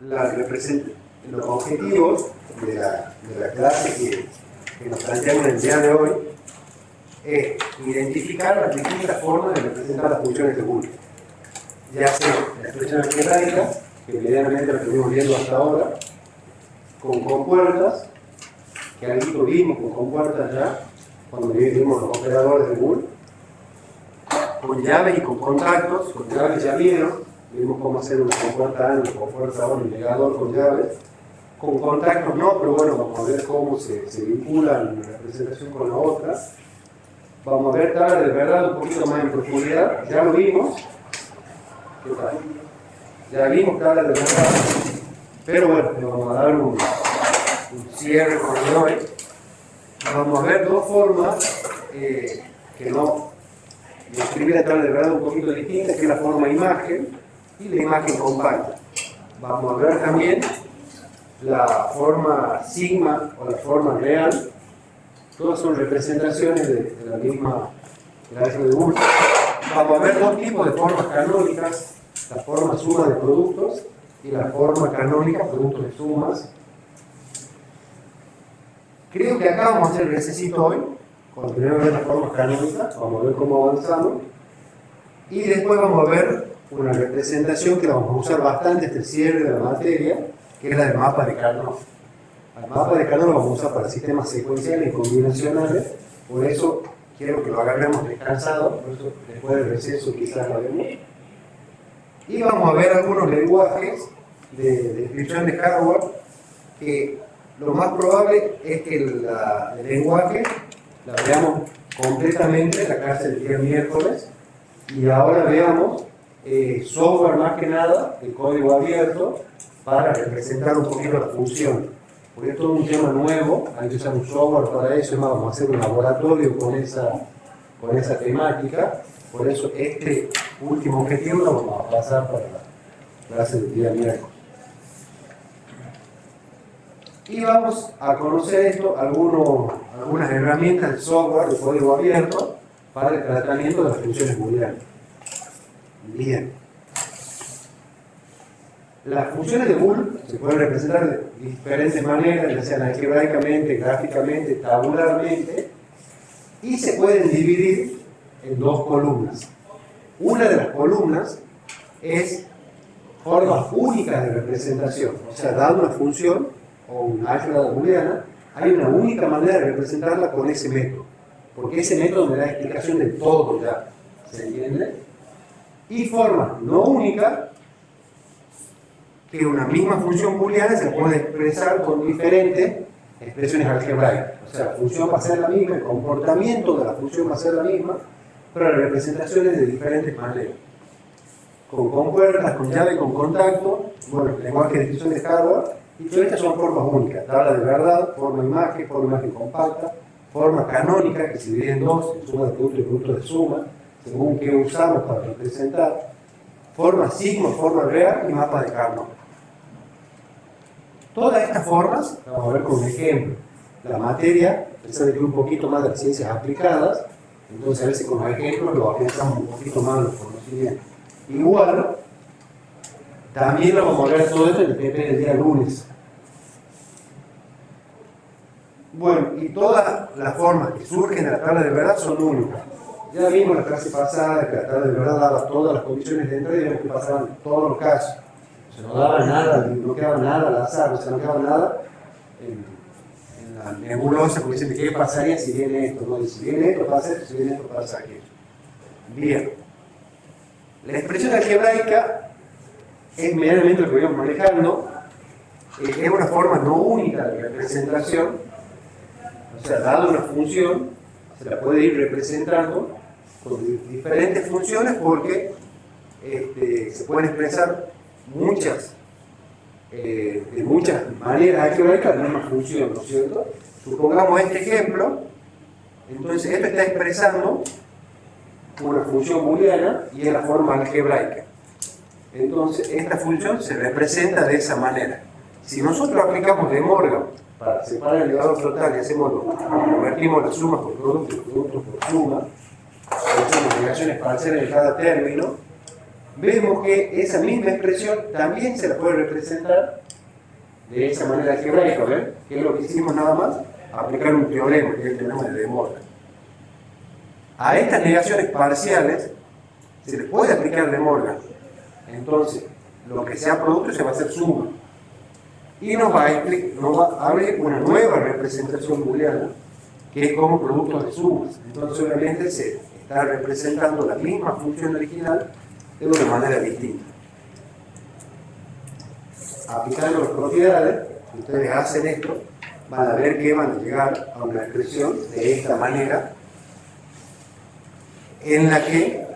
los objetivos de la clase que nos planteamos en el día de hoy es identificar las distintas formas de representar las funciones de Boole. Ya sea la expresión algebraica, que medianamente la estuvimos viendo hasta ahora, con compuertas, que algo vimos con compuertas ya, cuando vimos los operadores de Boole, con llaves y con contactos. Con llaves ya vimos cómo hacer una compuerta A, una compuerta A, un ligador con llaves. Con contactos no, pero bueno, vamos a ver cómo se vinculan una representación con la otra. Vamos a ver tablas de verdad un poquito más en profundidad. Ya lo vimos. ¿Qué tal? Ya vimos tablas de verdad. Pero bueno, le vamos a dar un cierre con el hoy. Vamos a ver dos formas que no escribir la tabla de verdad un poquito distinta, que es la forma imagen y la imagen compacta. Vamos a ver también la forma sigma o la forma real. Todas son representaciones de la misma gráfica de Boole. Vamos a ver dos tipos de formas canónicas: la forma suma de productos y la forma canónica productos de sumas. Creo que acá vamos a hacer el recesito hoy. Cuando primero ver las formas canónicas, vamos a ver cómo avanzamos. Y después vamos a ver una representación que la vamos a usar bastante hasta el cierre de la materia, que es la del mapa de Carnot. El mapa de Carnot lo vamos a usar para sistemas secuenciales y combinacionales, por eso quiero que lo agarremos descansado, por eso después del receso quizás lo vemos. Y vamos a ver algunos lenguajes de descripción de hardware, que lo más probable es que el lenguaje la veamos completamente en la clase del día miércoles, y ahora veamos software más que nada de código abierto para representar un poquito la función, porque es todo un tema nuevo, hay que usar un software para eso. Es más, vamos a hacer un laboratorio con esa temática. Por eso este último objetivo lo vamos a pasar para la clase del día miércoles. Y vamos a conocer algunas herramientas de software de código abierto para el tratamiento de las funciones booleanas. Bien. Las funciones de Boole se pueden representar de diferentes maneras, ya sean algebraicamente, gráficamente, tabularmente, y se pueden dividir en dos columnas. Una de las columnas es formas únicas de representación, o sea, dando una función o una álgebra booleana, hay una única manera de representarla con ese método, porque ese método me da explicación de todo ya, ¿se entiende? Y forma no única, que una misma función booleana se puede expresar con diferentes expresiones algebraicas. O sea, la función va a ser la misma, el comportamiento de la función va a ser la misma, pero las representaciones de diferentes maneras. Con compuertas, con llave, con contacto, bueno, lenguaje de descripción de hardware, y todas estas son formas únicas: tabla de verdad, forma imagen compacta, forma canónica, que se divide en dos, en suma de producto y producto de suma, según qué usamos para representar, forma sigma, forma real y mapa de Carnot. Todas estas formas, vamos a ver con un ejemplo. La materia, pensando que un poquito más de las ciencias aplicadas, entonces a veces con los ejemplos lo afianzamos un poquito más en los conocimientos. Igual, también lo vamos a ver todo esto en el PP del día lunes. Bueno, y todas las formas que surgen de la tabla de verdad son únicas. Ya vimos en la clase pasada que la tabla de verdad daba todas las condiciones de entrada y vimos que pasaban en todos los casos. O sea, no daba nada, no quedaba nada al azar, o sea, no quedaba nada en la nebulosa, porque dicen, ¿qué pasaría si viene esto? No, y si viene esto pasa esto, si viene esto pasa aquello. Bien. La expresión algebraica es medianamente lo que vamos manejando, es una forma no única de representación, o sea, dada una función, se la puede ir representando con diferentes funciones, porque se pueden expresar de muchas maneras algebraicas la misma función, ¿no es cierto? Supongamos este ejemplo, entonces esto está expresando una función booleana y es la forma algebraica. Entonces esta función se representa de esa manera. Si nosotros aplicamos De Morgan para separar el elevador total y convertimos las sumas por productos y productos por suma, hacemos relaciones parciales de cada término, vemos que esa misma expresión también se la puede representar de esa manera algebraica, ¿ven? Que es lo que hicimos nada más, aplicar un teorema, que es el teorema de De Morgan. A estas negaciones parciales se le puede aplicar De Morgan. Entonces, lo que sea producto se va a hacer suma. Y nos va a abrir una nueva representación booleana, que es como producto de sumas. Entonces, obviamente, se está representando la misma función original de una manera distinta. Aplicando las propiedades, si ustedes hacen esto, van a ver que van a llegar a una expresión de esta manera, en la que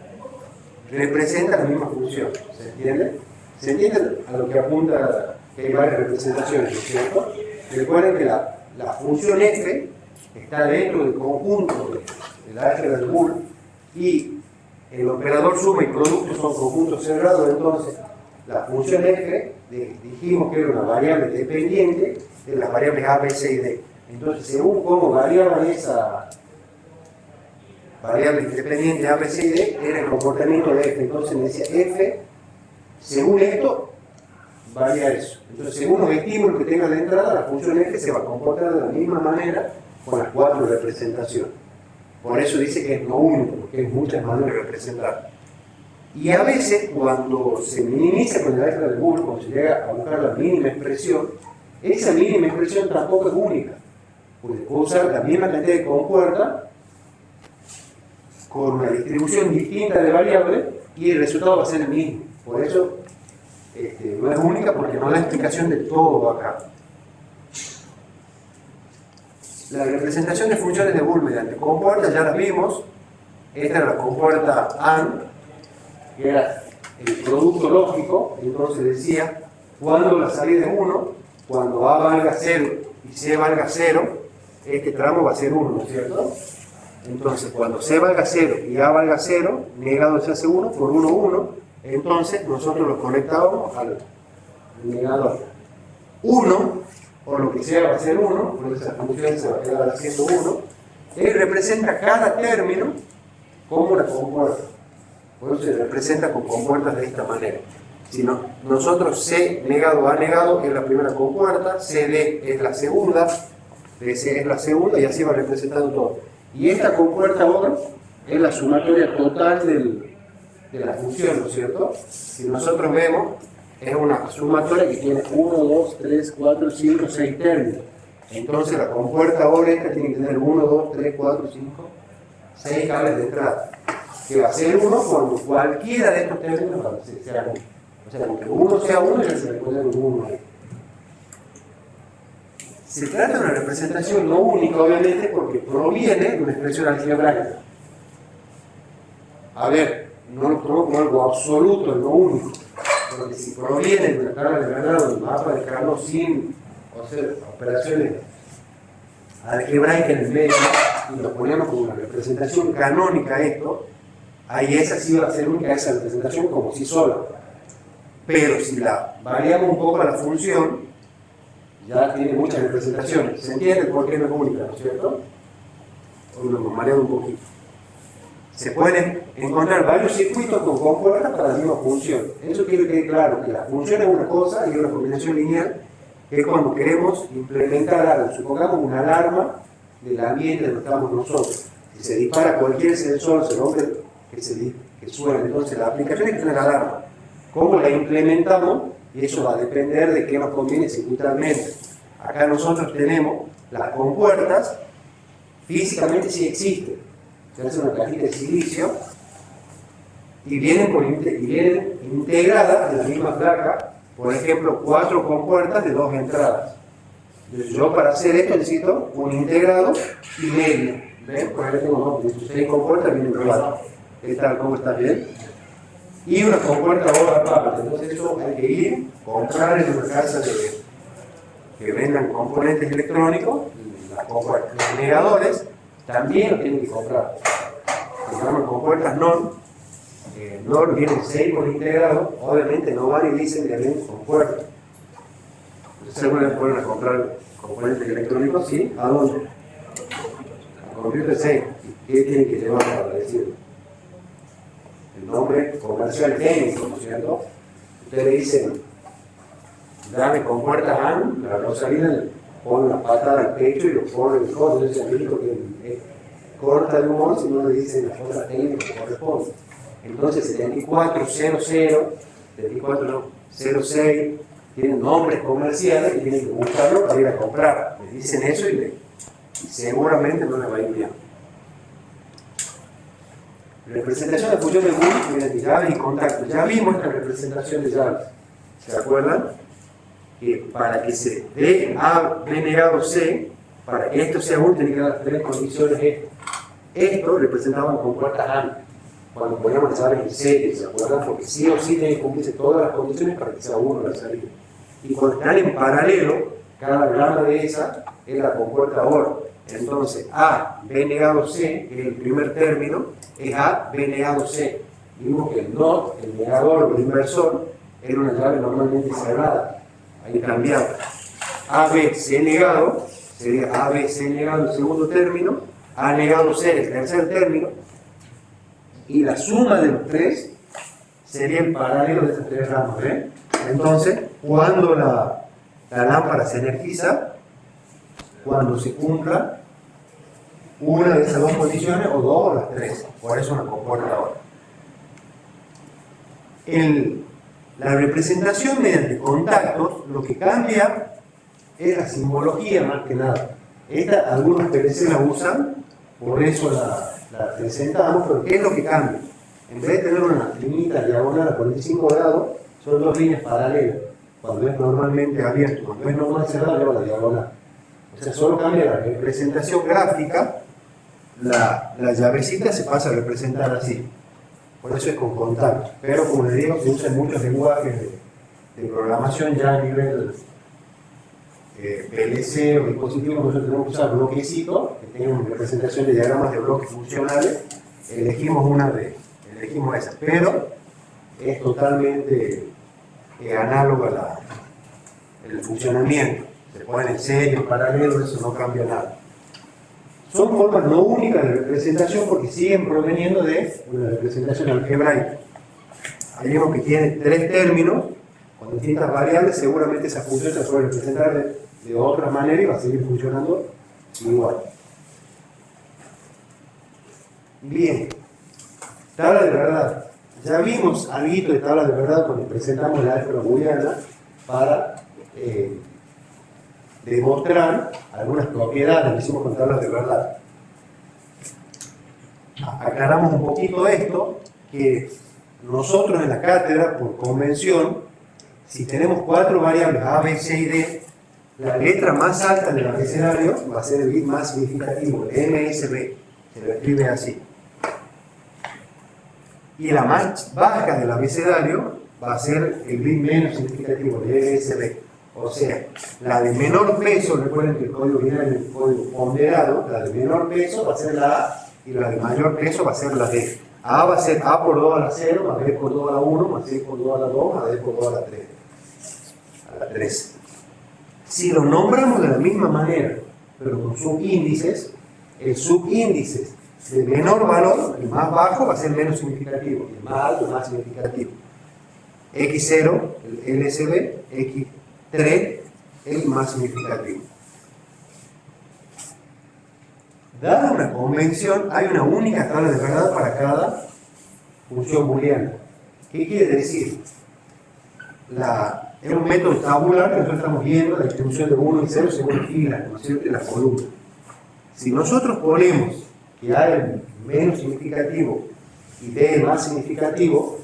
representa la misma función. ¿Se entiende? ¿Se entiende a lo que apunta que hay varias representaciones, ¿no es cierto? Recuerden que la función f está dentro del conjunto del álgebra de Boole y el operador suma y producto son conjuntos cerrados. Entonces la función f dijimos que era una variable dependiente de las variables a, b, c y d. Entonces, según cómo variaban esas variables independientes a, b, c y d, era el comportamiento de f. Entonces me decía f, según esto, varía eso. Entonces, según los estímulos que tenga de entrada, la función f se va a comportar de la misma manera con las cuatro representaciones. Por eso dice que es no único, porque es muchas maneras de representar. Y a veces, cuando se minimiza con el álgebra de Boole, cuando se llega a buscar la mínima expresión, esa mínima expresión tampoco es única, porque puedo usar la misma cantidad de compuertas con una distribución distinta de variables y el resultado va a ser el mismo. Por eso no es única, porque no da explicación de todo acá. La representación de funciones de Boole mediante compuertas ya las vimos. Esta era la compuerta AND, que era el producto lógico. Entonces decía, cuando la salida es 1, cuando A valga 0 y C valga 0, este tramo va a ser 1, ¿no es cierto? Entonces, cuando C valga 0 y A valga 0, negado se hace 1 por 1, 1. Entonces, nosotros lo conectábamos al negador. 1, o lo que sea, va a ser 1, por esa función se va a quedar haciendo 1. Él representa cada término como una compuerta. Por eso se representa con compuertas de esta manera. Si no, nosotros C negado A negado es la primera compuerta, CD es la segunda, DC es la segunda, y así va representando todo. Y esta compuerta ahora es la sumatoria total de la función, ¿no es cierto? Si nosotros vemos, es una sumatoria que tiene 1, 2, 3, 4, 5, 6 términos. Entonces la compuerta ahora esta tiene que tener 1, 2, 3, 4, 5, 6 cables de entrada, que va a ser 1 cuando cualquiera de estos términos sea 1. O sea, aunque 1 sea 1, ya se le puede dar un 1 ahí. Se trata de una representación no única, obviamente, porque proviene de una expresión algebraica. A ver, no lo tomo como algo absoluto, no único. Porque si proviene de una tabla de Granado, de un mapa de Carlos sin operaciones algebraicas en el medio, y lo ponemos como una representación canónica a esto, ahí esa sí va a ser única, esa representación como si sola. Pero si la variamos un poco a la función, ya tiene muchas representaciones. ¿Se entiende por qué no es única, no es cierto? O lo hemos mareado un poquito. Se pueden encontrar varios circuitos con compuertas para la misma función. Eso quiere que quede claro, que la función es una cosa y una combinación lineal, que es cuando queremos implementar algo. Supongamos una alarma del ambiente donde estamos nosotros. Si se dispara cualquier sensor, se rompe que suena. Entonces la aplicación es que tiene la alarma. ¿Cómo la implementamos? Y eso va a depender de qué nos conviene circuitalmente. Acá nosotros tenemos las compuertas, físicamente sí existen. Se hace una cajita de silicio y vienen integradas en la misma placa, por ejemplo, 4 compuertas de 2 entradas. Entonces yo para hacer esto necesito un integrado y medio. ¿Ven? Por ejemplo, tengo 16 compuertas, vienen 4. ¿Qué tal? ¿Cómo está? ¿Bien? Y una compuerta otra aparte. Entonces eso hay que ir, comprar en una casa que vendan componentes electrónicos, los negadores también lo tienen que comprar. Se llaman compuertas NOR. NOR vienen 6 por integrado, obviamente no van y dicen que vienen compuertas. Entonces alguna vez pueden comprar componentes electrónicos, ¿sí? ¿A dónde? Al computer 6. ¿Qué tienen que llevar para decirlo? El nombre comercial técnico, ¿no es cierto? Usted le dice, dame con puertas AN, la Rosalina le pone la patada al pecho y lo pone en el codo, ese amiguito que corta el humor si no le dicen la cosa técnica que corresponde. Entonces 7400, 7406 tienen nombres comerciales y tienen que buscarlo para ir a comprar. Le dicen eso y seguramente no le va a ir bien. Representación de función de Google mediante llaves y contactos. Ya vimos esta representación de llaves. ¿Se acuerdan? Que para que se dé A, B negado C, para que esto sea útil, tiene que dar las tres condiciones. Esto representaban con puertas AND. Cuando poníamos las llaves en serie, ¿se acuerdan? Porque sí o sí tienen que cumplirse todas las condiciones para que sea uno la salida. Y cuando están en paralelo, cada gama de esa es la compuerta OR. Entonces, A, B negado C, que es el primer término, es A, B negado C. Vimos que el NOT, el negador o el inversor, era una llave normalmente cerrada. Ahí cambiaba. A, B, C negado, sería A, B, C negado el segundo término, A negado C el tercer término, y la suma de los tres sería el paralelo de estas tres ramas. Entonces, cuando la lámpara se energiza, cuando se cumpla una de esas dos condiciones, o dos o las tres. Por eso una compuerta ahora. La representación mediante contactos, lo que cambia es la simbología más que nada. Esta, algunos PLC la usan, por eso la presentamos, pero ¿qué es lo que cambia? En vez de tener una linita diagonal a 45 grados, son dos líneas paralelas. Cuando es normalmente abierto, cuando es normal cerrado, lleva la diagonal. O sea, solo cambia la representación gráfica, la llavecita se pasa a representar así. Por eso es con contacto. Pero como les digo, se usan muchos lenguajes de programación ya a nivel PLC o dispositivo. Nosotros tenemos que usar bloquecitos que tengan representación de diagramas de bloques funcionales. Elegimos esa, pero es totalmente análogo a el funcionamiento. Se ponen en serie, en paralelo, eso no cambia nada. Son formas no únicas de representación porque siguen proveniendo de una representación algebraica. Ahí vemos que tiene tres términos con distintas variables, seguramente esa función se puede representar de otra manera y va a seguir funcionando igual. Bien, tabla de verdad. Ya vimos algo de tabla de verdad cuando presentamos la álgebra booleana para demostrar algunas propiedades que hicimos con tablas de verdad. Aclaramos un poquito esto, que nosotros en la cátedra, por convención, si tenemos cuatro variables A, B, C y D, la letra más alta del abecedario va a ser el bit más significativo, el MSB, se lo escribe así. Y la más baja del abecedario va a ser el bit menos significativo, el MSB. O sea, la de menor peso, recuerden que el código viene en el código ponderado, la de menor peso va a ser la A y la de mayor peso va a ser la D. A va a ser A por 2 a la 0, más B por 2 a la 1, más C por 2 a la 2, más D por 2 a la 3. A la 3. Si lo nombramos de la misma manera, pero con subíndices, el subíndice de menor valor, el más bajo, va a ser menos significativo, y el más alto, más significativo. X0, el LSB, X3, el más significativo. Dada una convención, hay una única tabla de verdad para cada función booleana. ¿Qué quiere decir? Es un método tabular que nosotros estamos viendo la distribución de 1 y 0 según filas, ¿no es cierto?, de la columna. Si nosotros ponemos que A es menos significativo y B es más significativo,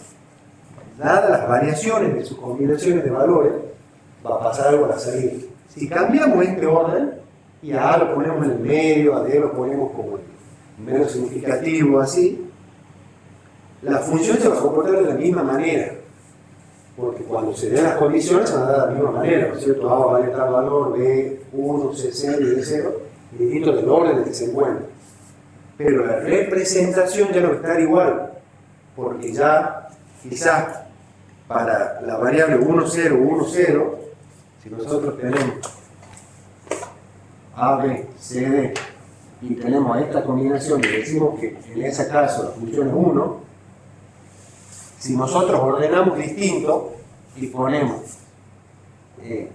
dadas las variaciones de sus combinaciones de valores, va a pasar algo a la salida. Si cambiamos este orden, y a A lo ponemos en el medio, a D lo ponemos como el menos significativo, así, la función se va a comportar de la misma manera, porque cuando se den las condiciones se van a dar de la misma manera, ¿no es cierto? A va a valer tal valor, B 1, C 0 y D 0, distinto del orden en que se encuentra. Pero la representación ya no va a estar igual, porque ya quizás para la variable 1, 0, 1, 0, si nosotros tenemos A, B, C, D y tenemos esta combinación y decimos que en ese caso la función es 1, Si nosotros ordenamos distinto y ponemos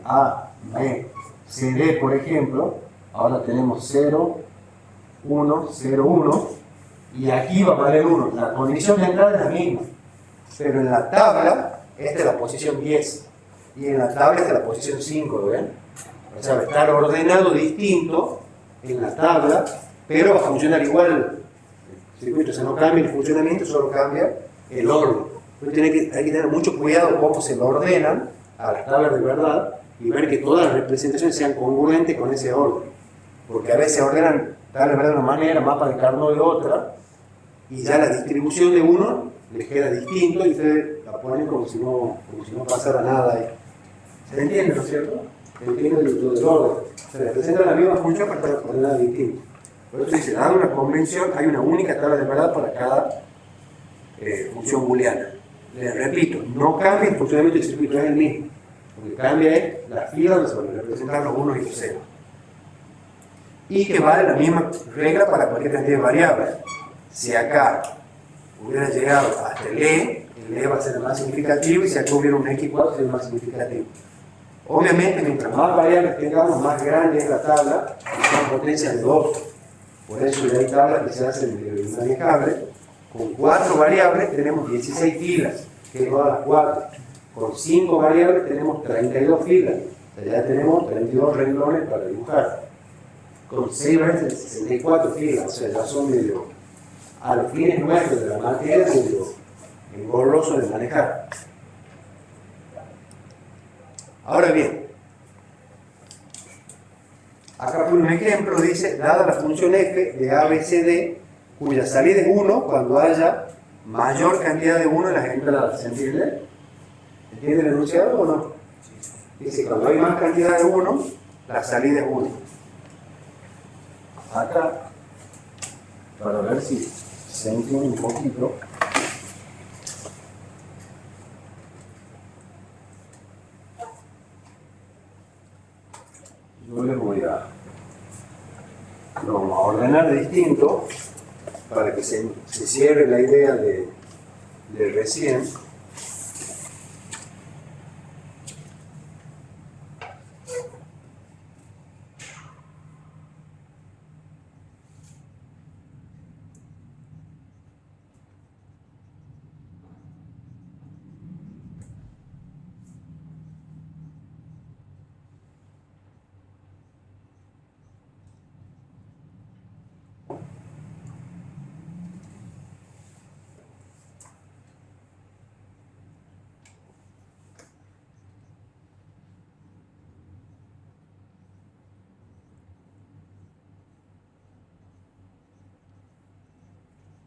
A, B, C, D, por ejemplo, ahora tenemos 0, 1, 0, 1, y aquí va a valer 1. La condición de entrada es la misma, pero en la tabla, esta es la posición 10, y en la tabla esta es la posición 5, ¿ven? O sea, va a estar ordenado distinto en la tabla, pero va a funcionar igual. El circuito, o sea, no cambia el funcionamiento, solo cambia el orden. Entonces hay que tener mucho cuidado cómo se lo ordenan a las tablas de verdad y ver que todas las representaciones sean congruentes con ese orden. Porque a veces ordenan tablas de verdad de una manera, mapa de Carnot de otra, y ya la distribución de uno les queda distinto y ustedes la ponen como si no pasara nada ahí. ¿Se entiende, no es cierto? Se entiende lo del orden. Se representa la misma función para estar ordenada distinta. Por eso dice, dada una convención, hay una única tabla de verdad para cada función booleana. Les repito, no cambia el funcionamiento del circuito, es el mismo. Lo que cambia es la fila donde se van a representar los unos y los ceros. Y que vale la misma regla para cualquier cantidad de variables. Si acá hubiera llegado hasta el E va a ser el más significativo, y si acá hubiera un X4 va a ser el más significativo. Obviamente, mientras más variables tengamos, más grande es la tabla, y son potencias de 2. Por eso ya hay tablas que se hacen manejables. Con 4 variables tenemos 16 filas, que es todas las 4. Con 5 variables tenemos 32 filas, o sea, ya tenemos 32 renglones para dibujar. Con 6 variables 64 filas, o sea, ya son medio, a los fines nuestros de la materia, medio engorroso de manejar. Ahora bien, acá por un ejemplo dice, dada la función f de ABCD, cuya salida es 1 cuando haya mayor cantidad de 1 en las entradas. ¿Se entiende? ¿Entiende el enunciado o no? Dice, cuando hay más cantidad de 1, la salida es 1. Acá, para ver si se entiende un poquito, yo les voy a ordenar distinto para que se cierre la idea de recién.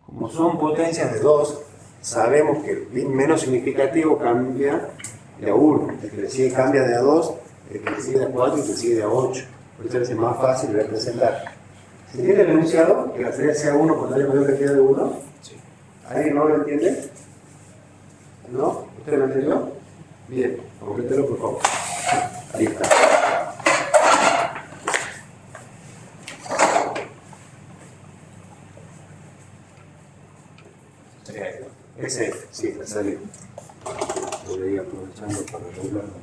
Como son potencias de 2, sabemos que el bit menos significativo cambia de a 1, el que le sigue cambia de a 2, el que le sigue de a 4 y el que le sigue de a 8. Por eso es más fácil de representar. ¿Se entiende el enunciado? Que la salida sea 1 cuando haya mayor cantidad de 1. Sí. ¿Alguien no lo entiende? ¿No? ¿Usted lo entendió? Bien, complételo por favor. Ahí está. Ese, sí, la salida. Lo voy aprovechando para arreglarlo.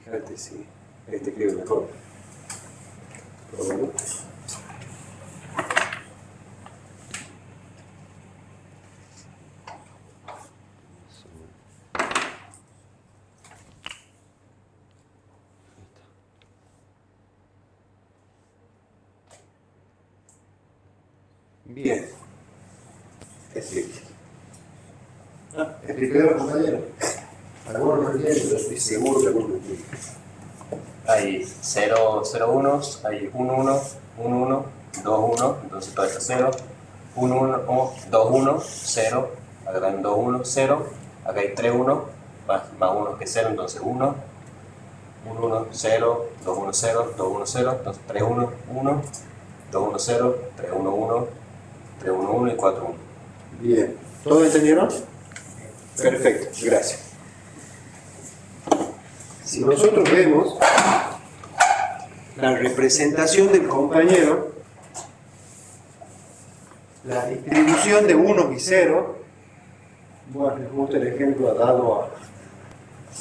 Fíjate si este creo mejor. Pero bueno. Bien. Explique. Explique a los compañeros. Algunos no entienden, pero estoy seguro que algunos no entienden. Hay 0, 0, 1, hay 1, 1, 1, 1, 2, 1, entonces todo esto es 0, 1, 1, 2, 1, 0, acá hay 2, 1, 0, acá hay 3, 1, más 1 que 0, entonces 1, 1, 1, 0, 2, 1, 0, 2, 1, 0, entonces 3, 1, 1, 2, 1, 0, 3, 1, 1, 3, 1, 1 y 4, 1. Bien. ¿Todos entendieron? Perfecto, gracias. Si nosotros vemos la representación del compañero, la distribución de 1 y 0, bueno, les gusta el ejemplo dado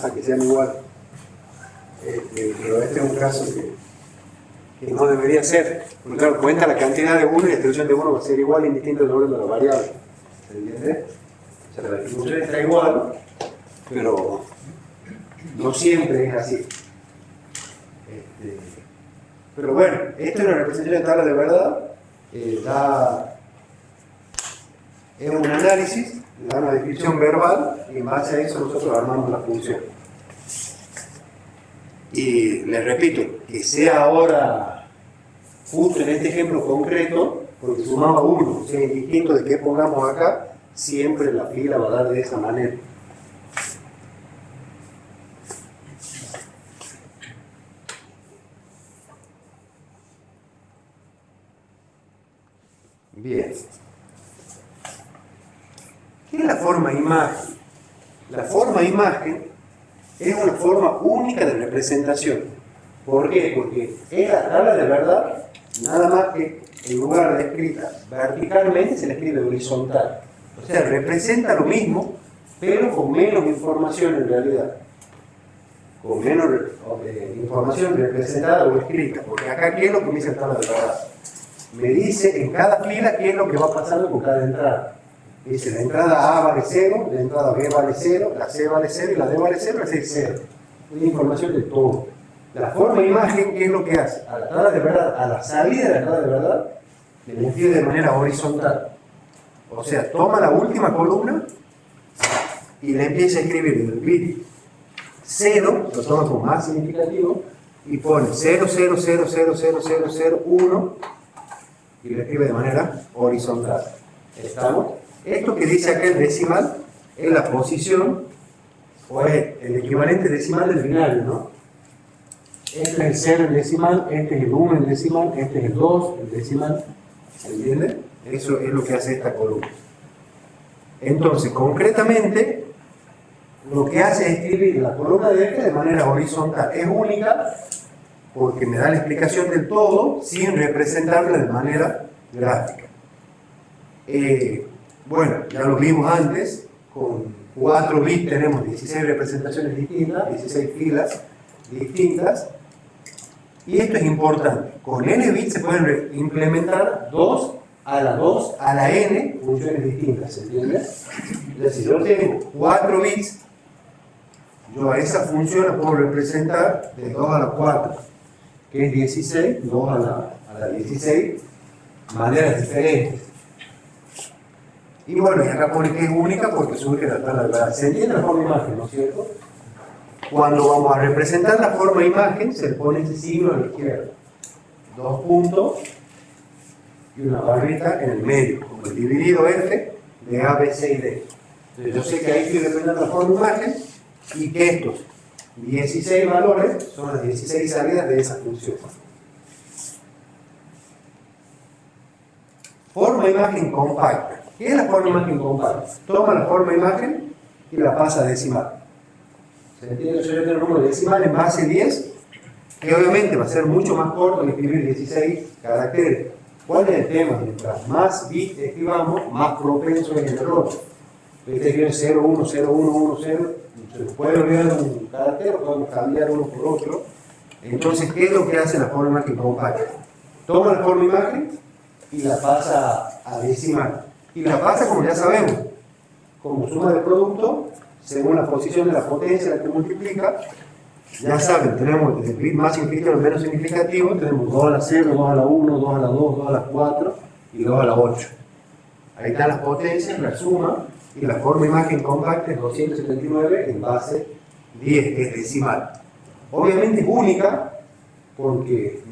a que sean iguales. Pero este es un caso que no debería ser. Porque claro, cuenta la cantidad de 1 y la distribución de 1 va a ser igual indistinto del orden de las variables. ¿Se entiende? O sea, la distribución está igual, pero no siempre es así. Pero bueno, esto es una representación de tabla de verdad. Es un análisis, da una descripción verbal y en base a eso nosotros armamos la función. Y les repito, que sea ahora justo en este ejemplo concreto, porque sumamos 1, o sea, indistinto de qué pongamos acá, siempre la fila va a dar de esa manera. Bien. ¿Qué es la forma imagen? La forma imagen es una forma única de representación. ¿Por qué? Porque es la tabla de verdad, nada más que en lugar de escrita verticalmente se la escribe horizontal. O sea, representa lo mismo, pero con menos información en realidad. Con menos información representada o escrita. Porque acá, ¿qué es lo que me dice la tabla de verdad? Me dice en cada fila qué es lo que va pasando con cada entrada. Dice, la entrada A vale 0, la entrada B vale 0, la C vale 0 y la D vale 0, la C es 0. Es información de todo. La forma imagen, ¿qué es lo que hace? A la tabla de verdad, a la salida de la tabla de verdad, le escribe de manera horizontal. O sea, toma la última columna y le empieza a escribir desde el bit 0, lo toma como más significativo, y pone 0, 0, 0, 0, 0, 0, 0, 1, y le escribe de manera horizontal. ¿Estamos? Esto que dice acá el decimal es la posición, o es el equivalente decimal del binario, ¿no? Este es el 0 en decimal, este es el 1 en decimal, este es el 2 en decimal. ¿Se entiende? Eso es lo que hace esta columna. Entonces, concretamente, lo que hace es escribir la columna de F de manera horizontal. Es única porque me da la explicación del todo sin representarla de manera gráfica. Bueno, ya lo vimos antes, con 4 bits tenemos 16 representaciones distintas, 16 filas distintas, y esto es importante. Con n bits se pueden implementar 2 a la 2 a la n funciones distintas, ¿se entiende? Es decir, yo tengo 4 bits, yo a esa función la puedo representar de 2 a la 4, que es 16, 2 a la 16, maneras diferentes. Y bueno, y acá pone que es única porque surge la tabla de verdad. Se entiende la forma imagen, ¿no es cierto? Cuando vamos a representar la forma imagen, se le pone ese signo a la izquierda. 2 puntos y una barrita en el medio, como el dividido F de A, B, C y D. Entonces yo sé que ahí estoy representando la forma imagen y que estos 16 valores son las 16 salidas de esa función. Forma imagen compacta. ¿Qué es la forma imagen compacta? Toma la forma imagen y la pasa a decimal. ¿Se entiende? Yo tengo el número decimal en base 10, que obviamente va a ser mucho más corto que escribir 16 caracteres. ¿Cuál es el tema? Mientras más bits escribamos, más propenso es el error. Este escribe 0, 1, 0, 1, 1, 0. Se puede olvidar un carácter, podemos cambiar uno por otro. Entonces, ¿qué es lo que hace la forma imagen compacta? Toma la forma imagen y la pasa a decimal. Y la pasa, como ya sabemos, como suma de producto, según la posición de la potencia la que multiplica. Ya saben, tenemos desde el bit más significativo al menos significativo, tenemos 2 a la 0, 2 a la 1, 2 a la 2, 2 a la 4 y 2 a la 8. Ahí están las potencias, la suma, y la forma imagen compacta es 279 en base 10, que es decimal. Obviamente es única, porque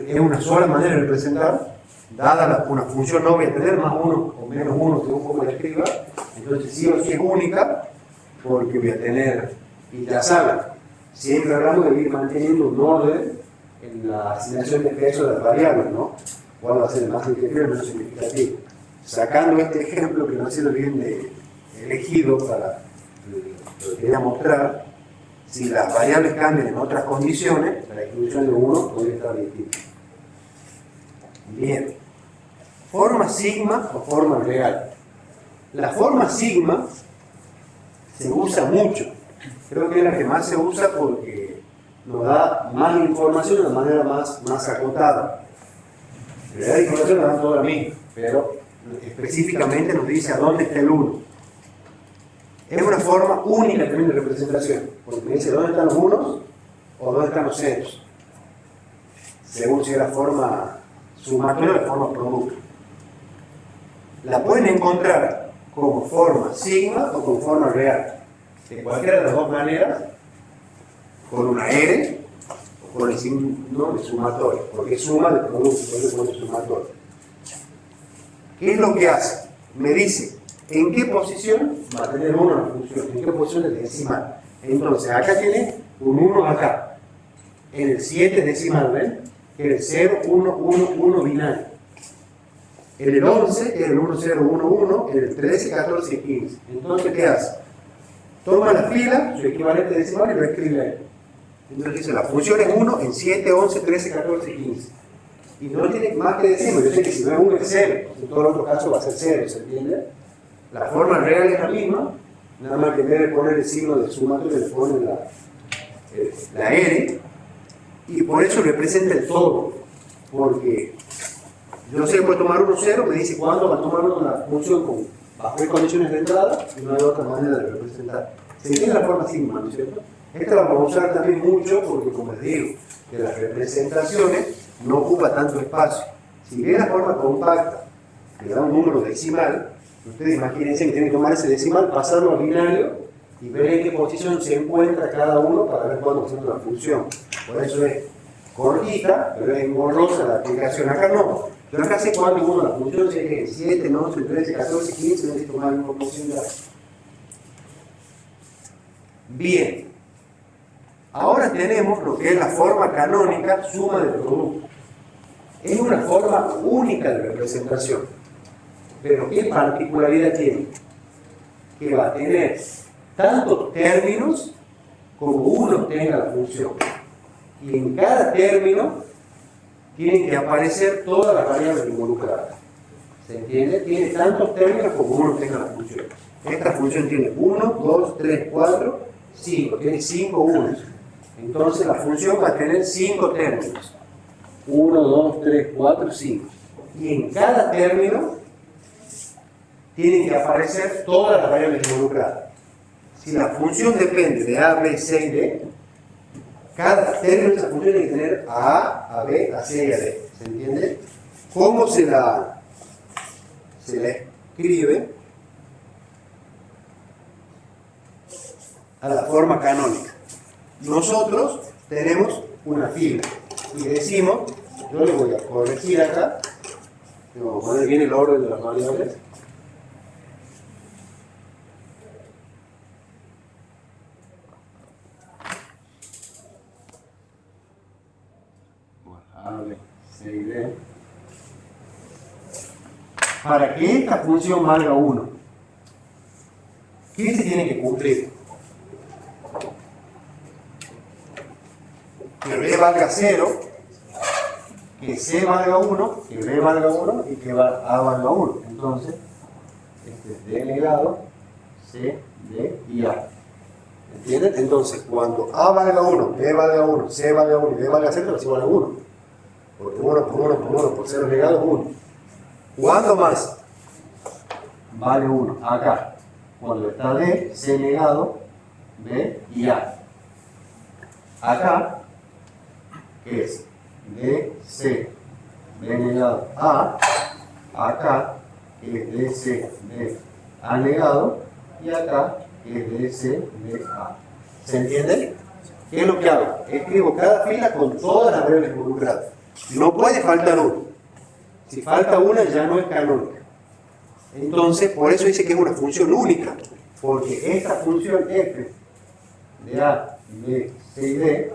es una sola manera de representar, dada una función no voy a tener más 1 o menos 1 según cómo la escriba, entonces sí o sí es única, porque voy a tener, y ya saben, siempre hablamos de ir manteniendo un orden en la asignación de peso de las variables, ¿no? ¿Cuál va a ser el más significativo y el menos significativo? Sacando este ejemplo que no ha sido bien elegido para lo que quería mostrar, si las variables cambian en otras condiciones, la distribución de 1 podría estar distinta. Bien. forma sigma o forma real. La forma sigma se usa mucho. Creo que es la que más se usa porque nos da más información de una manera más acotada. En realidad la información nos da toda la misma, pero específicamente nos dice a dónde está el 1. Es una forma única también de representación, porque me dice dónde están los unos o dónde están los ceros, según si es la forma sumatoria o la forma producto. La pueden encontrar como forma sigma o como forma real. De cualquiera de las dos maneras, con una R o con el signo de sumatorio, porque es suma de producto, por eso pone sumatorio. ¿Qué es lo que hace? Me dice en qué posición va a tener 1 la función, en qué posición es decimal. Entonces, acá tiene un 1 acá. En el 7 decimal, ¿ven? Que es el 0, 1, 1, 1 binario. En el 11 es el 1, 0, 1, 1. En el 13, 14 y 15. Entonces, ¿qué hace? Toma la fila, su equivalente decimal, y lo escribe ahí. Entonces dice, la función es 1 en 7, 11, 13, 14 y 15. Y no tiene más que decir, yo sé que si no es 1 es 0. En todo el otro caso va a ser 0, ¿se entiende? La forma real es la misma, nada más que en vez de poner el signo de sumatorio le ponen la R, y por eso representa el todo, porque yo sé que puedo tomar 1, 0, me dice cuándo va a tomar una función bajo qué condiciones de entrada, y no hay otra manera de representar. Se entiende la forma sigma, ¿no es cierto? Esta la vamos a usar también mucho porque, como les digo, que las representaciones no ocupa tanto espacio. Si bien la forma compacta le da un número decimal, ustedes imagínense que tienen que tomar ese decimal, pasarlo al binario y ver en qué posición se encuentra cada uno para ver cuándo está haciendo la función. Por eso es cortita, pero es engorrosa la aplicación. Acá no. Yo acá sé cuándo uno la función, sé que es 7, 11, 13, 14, 15, necesito tomar información ya. Bien. Ahora tenemos lo que es la forma canónica suma de producto. Es una forma única de representación. Pero ¿qué particularidad tiene? Que va a tener tantos términos como uno tenga la función. Y en cada término tienen que aparecer todas las variables involucradas. ¿Se entiende? Tiene tantos términos como uno tenga la función. Esta función tiene 1, 2, 3, 4, 5. Tiene 5 unos. Entonces la función va a tener 5 términos. 1, 2, 3, 4, 5. Y en cada término tienen que aparecer todas las variables involucradas. Si la función depende de A, B, C y D, cada término de esa función tiene que tener a A, a B, a C y a D. ¿Se entiende? ¿Cómo se la escribe? A la forma canónica. Nosotros tenemos una fila y decimos, yo le voy a corregir acá, vamos a poner bien el orden de las variables. A, B, C y D. Para que esta función valga 1, ¿qué se tiene que cumplir? Que B valga 0, que C valga 1, que B valga 1 y que A valga 1. Entonces, este es D negado, C, D y A. ¿Entienden? Entonces, cuando A valga 1, B valga 1, C valga 1 y D valga 0, es igual a 1. Porque 1 por 1 por 1 por 0 negado es 1. ¿Cuándo más? Vale 1. Acá. Cuando está D, C negado, B y A. Acá, que es D, C, B negado, A. Acá, que es D, C, B, A negado. Y acá, que es D, C, B, A. ¿Se entiende? ¿Qué es lo que hago? Escribo cada fila con todas las variables involucradas. No puede faltar una. Si falta una, ya no es canónica. Entonces, por eso dice que es una función única. Porque esta función f de A, B, C y D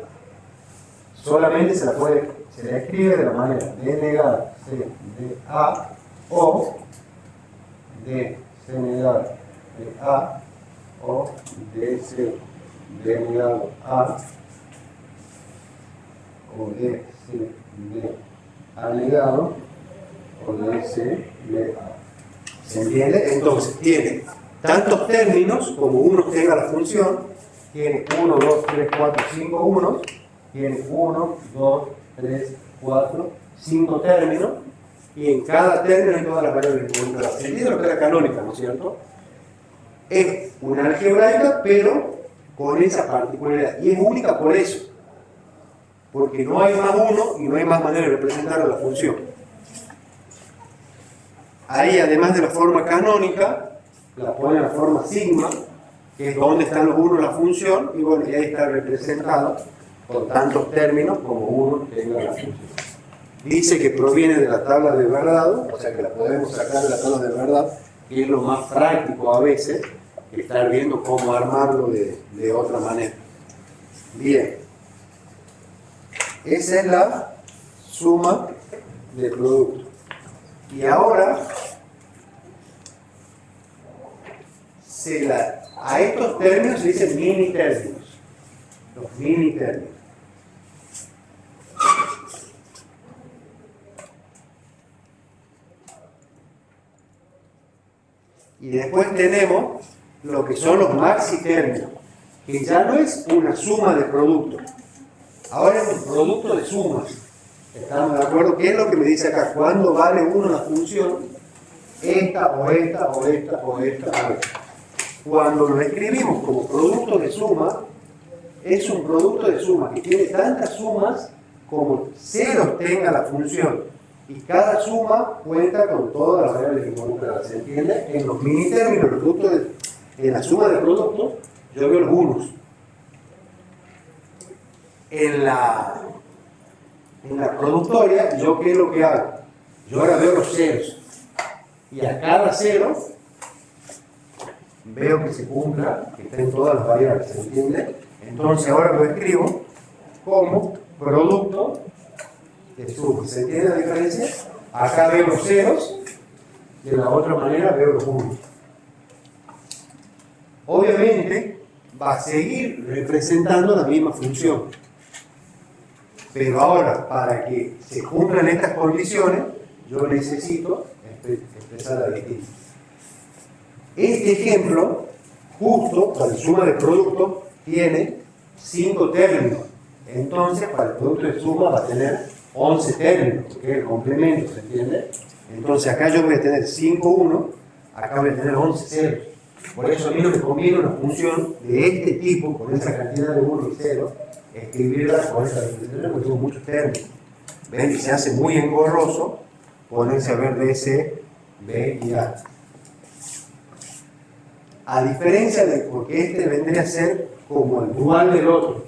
solamente se la escribe de la manera D negada, C, D, A, o D, C negada, D, A, o D, C, D negado, A, o D, C, D, A negado, con S, B, A. ¿Se entiende? Entonces tiene tantos términos como uno tenga la función, tiene 1, 2, 3, 4, 5 unos, tiene 1, 2, 3, 4, 5 términos, y en cada término hay todas las variables involucradas. ¿Se entiende lo que es la canónica, no es cierto? Es una algebraica, pero con esa particularidad, y es única por eso, porque no hay más uno y no hay más manera de representar la función. Ahí, además de la forma canónica, la pone en la forma sigma, que es donde están los unos en la función, y bueno, y ahí está representado con tantos términos como uno tenga la función. Dice que proviene de la tabla de verdad, o sea que la podemos sacar de la tabla de verdad, que es lo más práctico a veces, que estar viendo cómo armarlo de otra manera. Bien. Esa es la suma de productos. Y ahora, a estos términos se dicen mini términos. Los mini términos. Y después tenemos lo que son los maxi términos, que ya no es una suma de productos. Ahora es un producto de sumas. ¿Estamos de acuerdo? ¿Qué es lo que me dice acá? ¿Cuándo vale uno la función? Esta o esta o esta o esta o esta. Cuando lo escribimos como producto de suma, es un producto de suma que tiene tantas sumas como ceros tenga la función. Y cada suma cuenta con todas las variables involucradas. ¿Se entiende? En los mini términos, los productos en la suma de productos, yo veo los unos. En la productoria, ¿yo qué es lo que hago? Yo ahora veo los ceros. Y a cada cero veo que se cumpla, que estén todas las variables, ¿se entiende? Entonces ahora lo escribo como producto de suma. ¿Se entiende la diferencia? Acá veo los ceros, de la otra manera veo los unos. Obviamente va a seguir representando la misma función. Pero ahora, para que se cumplan estas condiciones, yo necesito expresarla distinta. Este ejemplo, justo para la suma de productos, tiene 5 términos. Entonces, para el producto de suma va a tener 11 términos, que es el complemento, ¿se entiende? Entonces, acá yo voy a tener 5 unos, acá voy a tener 11 ceros. Por eso a mí no me conviene una función de este tipo, con esa cantidad de 1 y 0, escribirla con esta representación, porque tengo muchos términos. ¿Ven? Y se hace muy engorroso ponerse a ver D, C, B y A. A diferencia de, porque este vendría a ser como el dual del otro.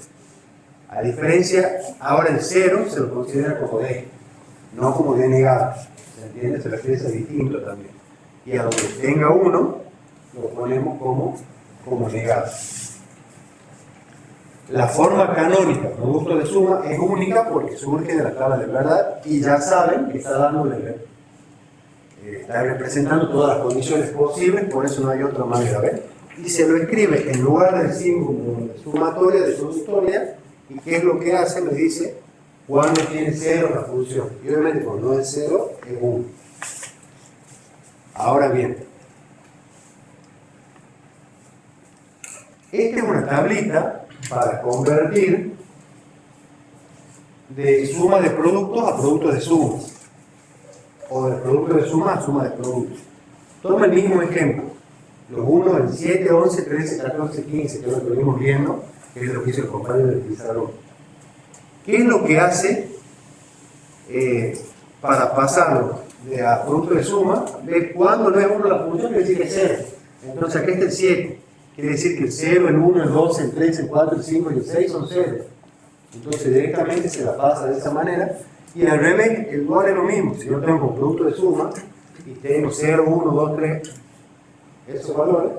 A diferencia, ahora el 0 se lo considera como D, no como D negado. ¿Se entiende? Se lo expresa distinto también. Y a donde tenga 1, lo ponemos como negado. La forma canónica, producto de suma, es única porque surge de la tabla de verdad y ya saben que está está representando todas las condiciones posibles, por eso no hay otra manera, ¿ven? Y se lo escribe en lugar del símbolo de sumatoria, de productoria, y ¿qué es lo que hace? Me dice cuando tiene 0 la función. Y obviamente cuando no es 0, es 1. Ahora bien, esta es una tablita para convertir de suma de productos a productos de sumas, o de producto de suma a suma de productos. Toma el mismo ejemplo, los 1, el 7, 11, 13, 14, 15, que es lo que venimos viendo, que es lo que hizo el compañero del pizarrón. ¿Qué es lo que hace para pasarlo a producto de suma? Ver cuándo no es 1 la función, quiere decir que es 0. Entonces aquí está el 7. Quiere decir que el 0, el 1, el 2, el 3, el 4, el 5 y el 6 son 0. Entonces directamente se la pasa de esa manera. Y al revés, el dual es lo mismo. Si yo tengo un producto de suma y tengo 0, 1, 2, 3, esos valores,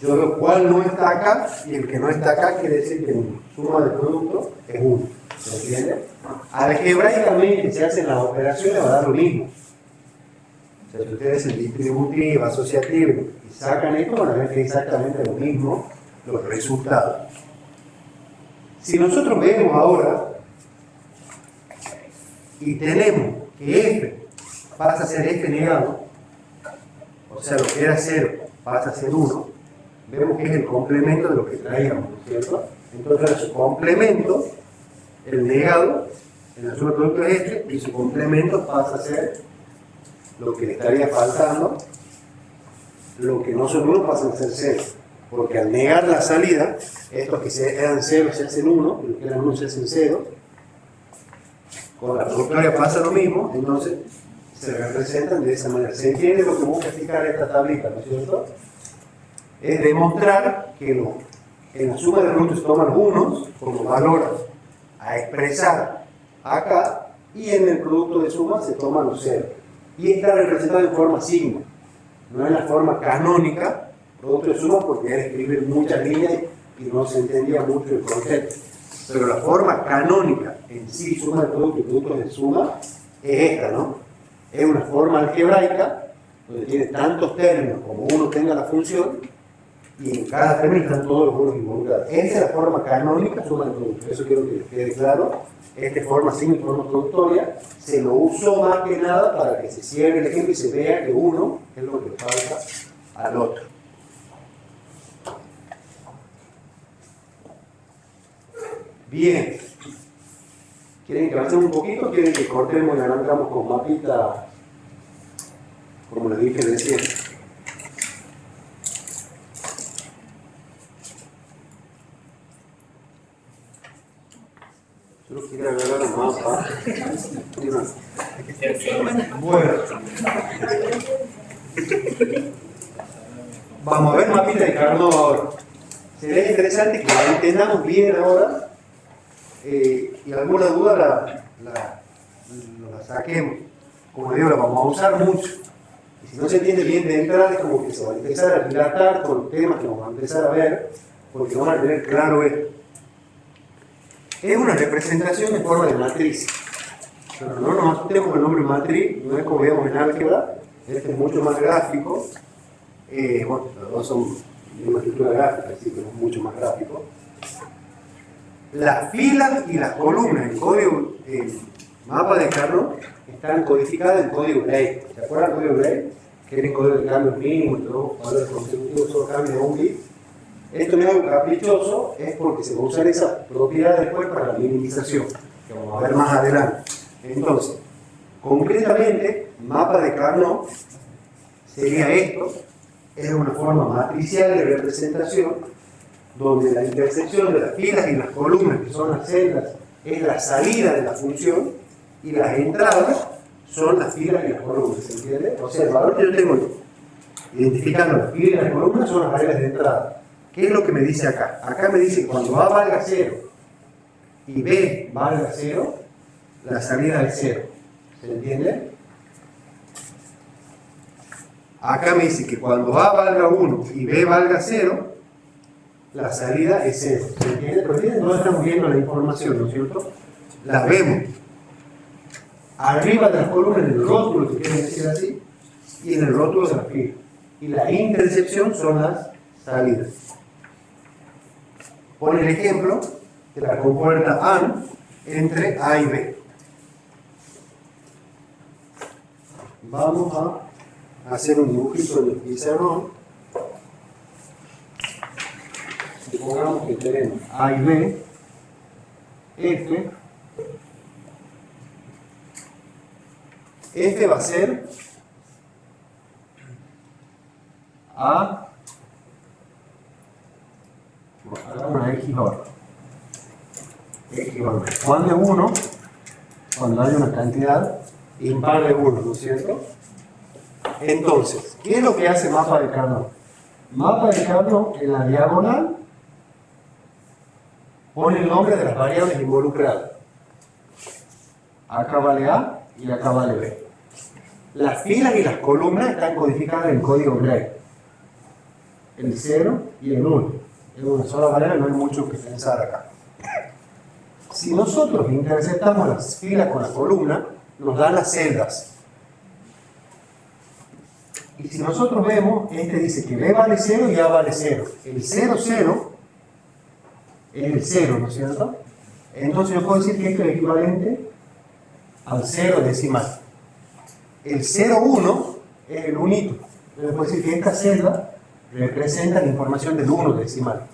yo veo cuál no está acá y el que no está acá quiere decir que mi suma de producto es 1. ¿Se entiende? Algebraicamente se hacen las operaciones, va a dar lo mismo. O sea, si ustedes hacen distributiva, asociativa y sacan esto, van a ver que es exactamente lo mismo los resultados. Si nosotros vemos ahora y tenemos que f pasa a ser f negado, o sea, lo que era 0 pasa a ser 1, vemos que es el complemento de lo que traíamos, ¿no es cierto? Entonces, su complemento, el negado, en la suma de producto es este, y su complemento pasa a ser lo que le estaría faltando, lo que no son 1 pasan a ser 0. Porque al negar la salida, estos que eran 0 se hacen 1, y los que eran 1 se hacen 0. Con la productoria pasa lo mismo, entonces se representan de esa manera. ¿Se entiende lo que busca explicar esta tablita, no es cierto? Es demostrar que en la suma de productos se toman los unos como valor a expresar acá, y en el producto de suma se toman los ceros. Y está representado en forma sigma, no en la forma canónica, producto de suma, porque era escribir muchas líneas y no se entendía mucho el concepto. Pero la forma canónica en sí, suma de producto y productos de suma, es esta, ¿no? Es una forma algebraica donde tiene tantos términos como uno tenga la función, y en cada término están todos los unos involucrados. Esa es la forma canónica, suma de producto. Eso quiero que les quede claro. Esta forma sigma y forma productoria se lo uso más que nada para que se cierre el ejemplo y se vea que uno es lo que le falta al otro. Bien. ¿Quieren que avancemos un poquito? ¿Quieren que cortemos y arrancamos con mapita? Como les dije recién. Yo quiero agarrar un mapa. Bueno. Vamos a ver mapita de Carnot ahora. Sería interesante que la entendamos bien ahora, y alguna duda la saquemos. Como digo, la vamos a usar mucho. Y si no se entiende bien de entrada, es como que se va a empezar a dilatar con los temas que vamos a empezar a ver, porque no van a tener claro esto. Es una representación en forma de matriz. Pero no nos asustemos con el nombre matriz, no es como veíamos en álgebra, este es mucho más gráfico. Bueno, los dos son de una estructura gráfica, así que es mucho más gráfico. Las filas y las columnas en código, mapa de Carnot, están codificadas en código Gray. ¿Se acuerdan del código Gray? Que era el código de cambio mínimo y todo, valores consecutivos, solo cambio de un bit. Esto no es algo caprichoso, es porque se va a usar esa propiedad después para la minimización, que vamos a ver más adelante. Entonces, concretamente, mapa de Carnot sería esto, es una forma matricial de representación, donde la intersección de las filas y las columnas, que son las celdas, es la salida de la función, y las entradas son las filas y las columnas, ¿se entiende? O sea, el valor que yo tengo identificando las filas y las columnas son las variables de entrada. ¿Qué es lo que me dice acá? Acá me dice que cuando A valga 0 y B valga 0, la salida es 0. ¿Se entiende? Acá me dice que cuando A valga 1 y B valga 0, la salida es 0. ¿Se entiende? Pero ¿entienden? No estamos viendo la información, ¿no es cierto? La vemos. Arriba de las columnas, en el rótulo, que quieren decir así, y en el rótulo de la fila. Y la intercepción son las salidas. Pone el ejemplo de la compuerta AND entre A y B. Vamos a hacer un dibujito en el pizarrón. Supongamos que tenemos A y B, F va a ser A, hagamos una X bar. ¿Cuándo es 1? Cuando hay una cantidad impar de 1, ¿no es cierto? Entonces, ¿qué es lo que hace mapa de Carnot? Mapa de Carnot en la diagonal pone el nombre de las variables involucradas. Acá vale A y acá vale B. Las filas y las columnas están codificadas en código Gray. El 0 y el 1. Es una sola variable, no hay mucho que pensar acá. Si nosotros interceptamos las filas con la columna, nos dan las celdas. Y si nosotros vemos, este dice que B vale 0 y A vale 0. El 0, 0 es el 0, ¿no es cierto? Entonces yo puedo decir que esto es equivalente al 0 decimal. el 0,1 es el unito. Entonces puedo decir que esta celda representa la información del 1 decimal.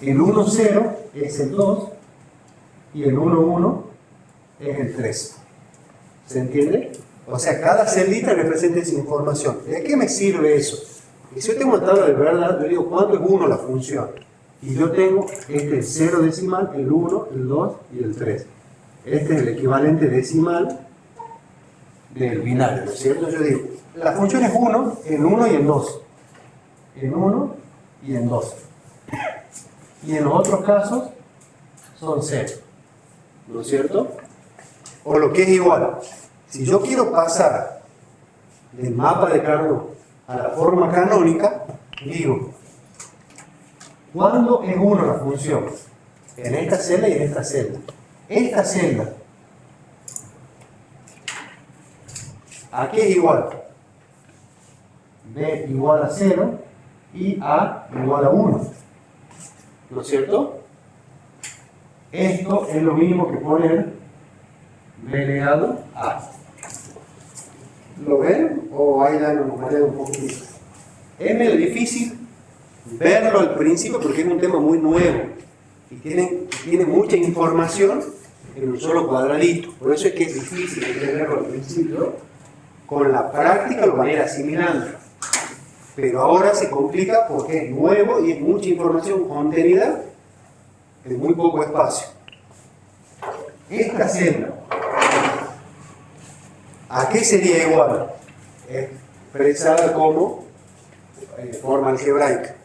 El 1,0 es el 2 y el 1,1 es el 3. ¿Se entiende? O sea, cada celita representa esa información. ¿De qué me sirve eso? Y si yo tengo una tabla de verdad, yo digo, ¿cuánto es 1 la función? Y yo tengo el 0 decimal, el 1, el 2 y el 3. Este es el equivalente decimal del binario, ¿no es cierto? Yo digo, la función es 1, el 1 y el 2. El 1 y el 2. Y en los otros casos son 0. ¿No es cierto? O lo que es igual. Si yo quiero pasar del mapa de Carnot a la forma canónica, digo, ¿cuándo es 1 la función? En esta celda y en esta celda. Esta celda, ¿a qué es igual? B igual a 0 y A igual a 1. ¿No es cierto? Esto es lo mismo que poner B elevado a A. ¿Lo ven? O ahí ya nos mareo un poquito. Es medio difícil verlo al principio porque es un tema muy nuevo y tiene mucha información en un solo cuadradito. Por eso es que es difícil entenderlo al principio. Con la práctica lo van a ir asimilando. Pero ahora se complica porque es nuevo y es mucha información contenida en muy poco espacio. Esta celda, ¿a qué sería igual? Expresada como forma algebraica.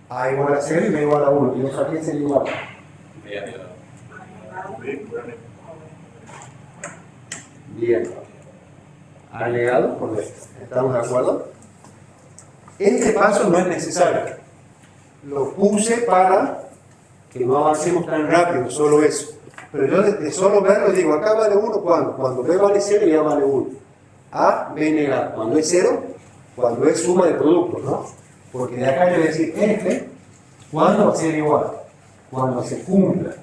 A igual a 0 y B igual a 1. ¿Y eso a qué sería igual? Bien. Alegado por B. ¿Estamos de acuerdo? Este paso no es necesario. Lo puse para que no avancemos tan rápido, solo eso. Pero yo de solo verlo digo, acá vale 1, ¿cuándo? Cuando B vale 0 ya vale 1. A, B negado. Cuando es 0, cuando es suma de productos, ¿no? Porque de acá yo voy a decir F, ¿cuándo va a ser igual? Cuando se cumpla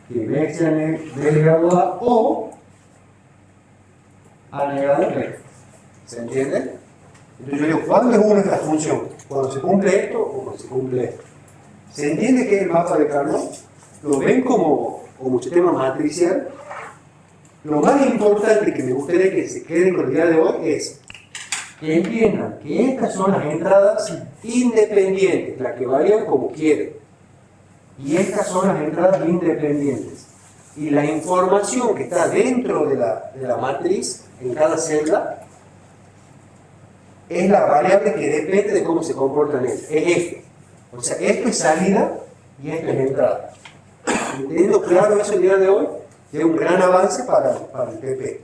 que B sea negado a o A negado a B. ¿Se entiende? Entonces yo digo, ¿cuándo es 1 esta función? ¿Cuando se cumple esto o cuando se cumple esto? ¿Se entiende qué es el mapa de Carnot? ¿Lo ven como sistema matricial? Lo más importante que me gustaría que se queden con el día de hoy es que entiendan que estas son las entradas independientes, las que varían como quieren. Y estas son las entradas independientes. Y la información que está dentro de la matriz, en cada celda, es la variable que depende de cómo se comportan ellos. Es F. O sea, esto es salida y esto es entrada. Entendiendo claro eso el día de hoy, es un gran avance para el PP.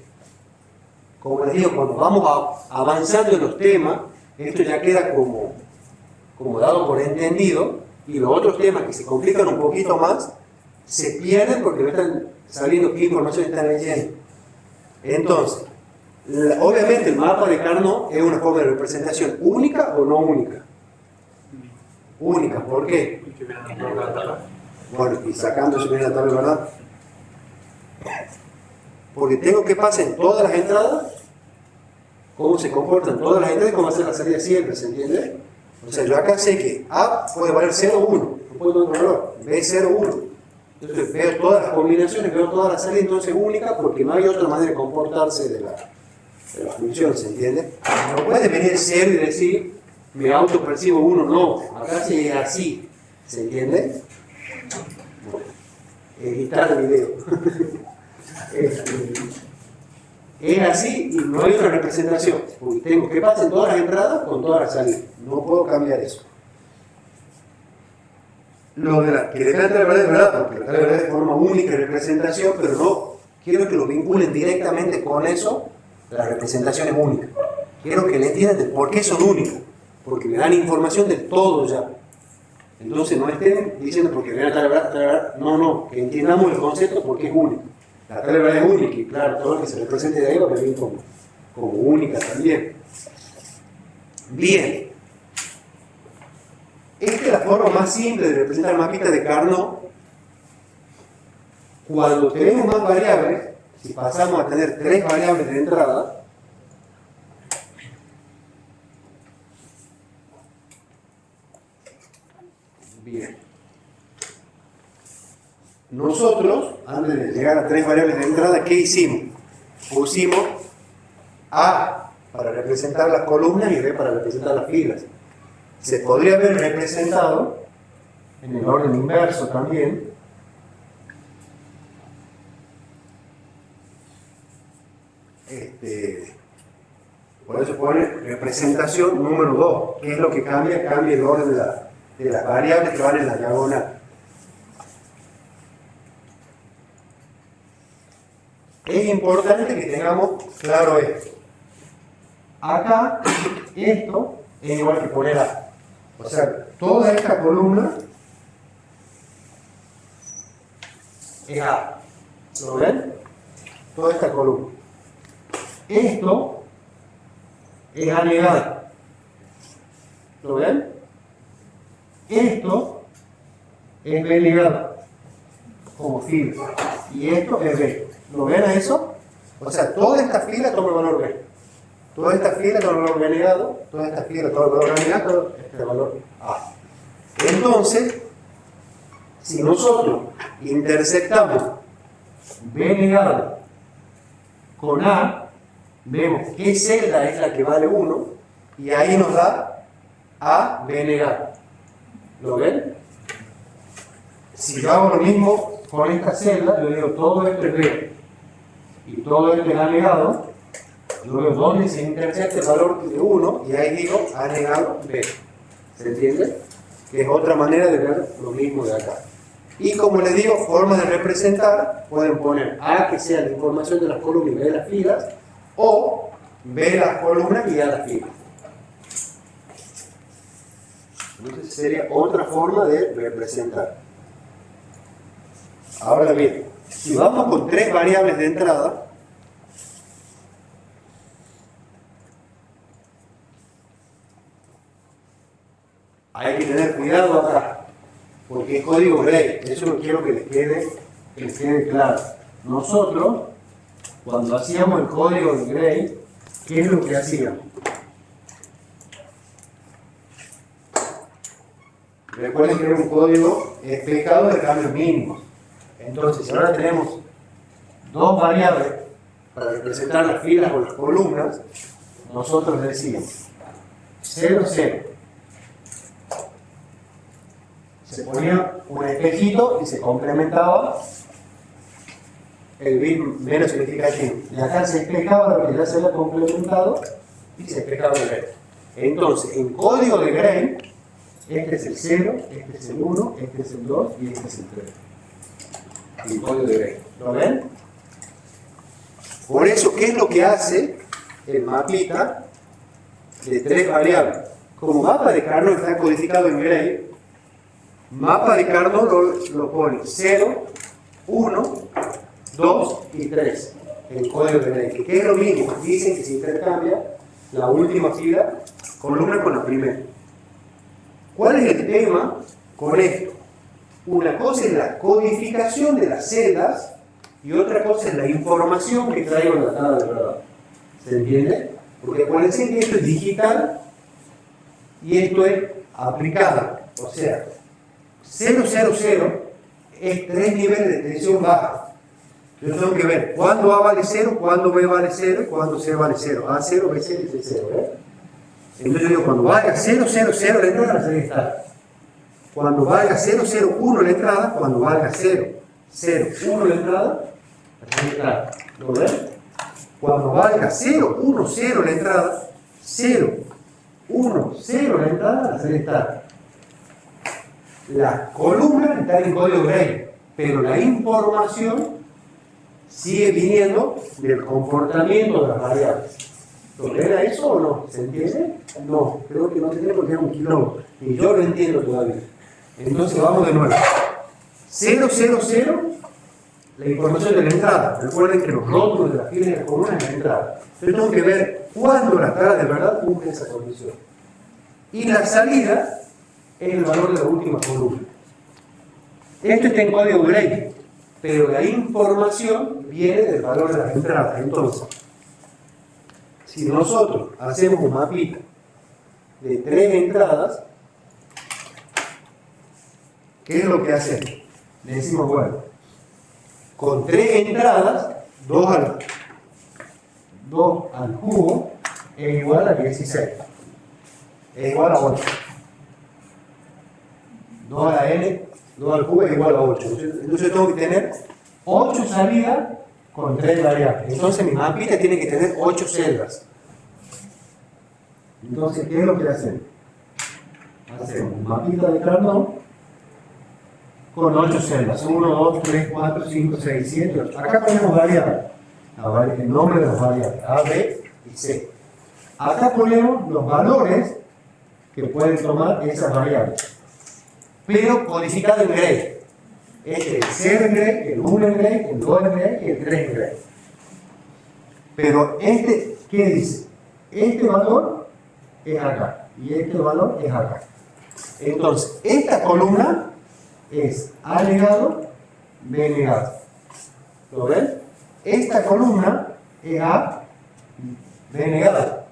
Como les digo, cuando vamos avanzando en los temas, esto ya queda como dado por entendido, y los otros temas que se complican un poquito más, se pierden porque no están sabiendo qué información están leyendo. Entonces, obviamente el mapa de Carnot es una forma de representación única o no única. Única, ¿por qué? Bueno, y sacando si viene la tabla, ¿verdad? Porque tengo que pasar en todas las entradas, cómo se comportan todas las entradas y cómo va a ser la salida siempre, ¿se entiende? O sea, yo acá sé que A puede valer 0, 1, no puede tener otro valor, B 0, 1. Entonces veo todas las combinaciones, veo todas las salidas entonces únicas porque no hay otra manera de comportarse de la función, ¿se entiende? No puede venir 0 y decir, me autopercibo 1, no, acá se es así, ¿se entiende? Bueno, editar el video. Es así y no hay otra representación, porque tengo que pasar todas las entradas con todas las salidas, no puedo cambiar eso. Lo de que le trata la verdad es verdad, porque le trata la verdad de forma única y representación, pero no quiero que lo vinculen directamente con eso, la representación es única. Quiero que le entiendan de por qué son únicas, porque me dan información de todo ya. Entonces no estén diciendo porque le trata la verdad, no, que entendamos el concepto porque es único. La tabla de verdad es única y claro, todo lo que se represente de ahí va a venir como única también. Bien. Esta es la forma más simple de representar el mapita de Carnot cuando tenemos más variables, si pasamos a tener 3 variables de entrada, bien. Nosotros, antes de llegar a 3 variables de entrada, ¿qué hicimos? Pusimos A para representar las columnas y B para representar las filas. Se podría haber representado en el orden inverso también. Por eso pone representación número 2. ¿Qué es lo que cambia? Cambia el orden de las variables que van en la diagonal. Es importante que tengamos claro esto. Acá, esto es igual que poner A. O sea, toda esta columna es A. ¿Lo ven? Toda esta columna. Esto es A negado. ¿Lo ven? Esto es B negado, como fila. Y esto es B. ¿Lo ven a eso? O sea, toda esta fila toma el valor B. Toda esta fila toma el valor B negado. Toda esta fila toma el valor A negado. Todo este valor A. Entonces, si nosotros intersectamos B negado con A, vemos qué celda es la que vale 1 y ahí nos da A, B negado. ¿Lo ven? Si yo hago lo mismo con esta celda, yo digo todo esto es B y todo esto es A negado, yo veo dónde se intersecta el valor de 1 y ahí digo A negado B. ¿Se entiende? Que es otra manera de ver lo mismo de acá. Y como les digo, formas de representar, pueden poner A que sea la información de las columnas y B de las filas, o B las columnas y A las filas. Entonces sería otra forma de representar. Ahora bien, si vamos con 3 variables de entrada, hay que tener cuidado acá, porque es código Gray. Eso no quiero que les quede claro. Nosotros, cuando hacíamos el código de Gray, ¿qué es lo que hacíamos? Recuerden que era un código explicado de cambios mínimos. Entonces, si ahora tenemos 2 variables para representar las filas o las columnas, nosotros decíamos 0, 0. Se ponía un espejito y se complementaba el bit menos significativo. Y acá se explicaba lo que ya se había complementado y se explicaba el resto. Entonces, en código de Gray, este es el 0, este es el 1, este es el 2 y este es el 3. En código de Gray. ¿Lo ven? Por eso, ¿qué es lo que hace el mapita de 3 variables? Como mapa de Carnot está codificado en Gray, mapa de Carnot lo pone 0, 1, 2 y 3 en código de Gray, que es lo mismo. Dicen que se intercambia la última fila columna con la primera. ¿Cuál es el tema con esto? Una cosa es la codificación de las celdas y otra cosa es la información que traigo en la tabla de verdad. ¿Se entiende? Porque acuérdense que esto es digital y esto es aplicado. O sea, 0, 0, 0 es 3 niveles de tensión baja. Yo tengo que ver cuándo A vale 0, cuándo B vale 0 y cuándo C vale 0. A 0, B 0 y C 0. Entonces yo digo, cuando valga 0, 0, 0 la entrada, la salida está. Cuando valga 0, 0, 1 la entrada, cuando valga 0, 0, 1 la entrada, la salida está. ¿Lo ven? Cuando valga 0, 1, 0 la entrada, 0, 1, 0 la entrada, la salida está. Las columnas están en código Gray, pero la información sigue viniendo del comportamiento de las variables. ¿Tolera eso o no? ¿Se entiende? No, creo que no se entiende porque es un quilombo. Y yo lo entiendo todavía. Entonces vamos de nuevo. 0, 0, 0, la información de la entrada. Recuerden que los rótulos de las filas y las columnas es la entrada. Yo tengo que ver cuándo la tabla de verdad cumple esa condición. Y la salida es el valor de la última columna. Esto está en código Gray. pero la información viene del valor de las entradas. Entonces, si nosotros hacemos un mapita de 3 entradas, ¿qué es lo que hacemos? Le decimos, bueno, con 3 entradas, 2 al cubo es igual a 16. Es igual a 8. 2 a la n, 2 al cubo es igual a 8. Entonces tengo que tener 8 salidas con 3 variables. Entonces mi mapita tiene que tener 8 celdas. Entonces, ¿qué es lo que hacemos? Hacemos un mapita de Carnot con 8 celdas. 1, 2, 3, 4, 5, 6, 7, 8. Acá ponemos variables. El nombre de las variables. A, B y C. Acá ponemos los valores que pueden tomar esas variables. Pero codificado en Gray. Este es el 0 en Gray, el 1 en Gray, el 2 en Gray y el 3 en Gray. Pero este, ¿qué dice? Este valor es acá y este valor es acá. Entonces, esta columna es A negado, B negado. ¿Lo ven? Esta columna es A, B negado.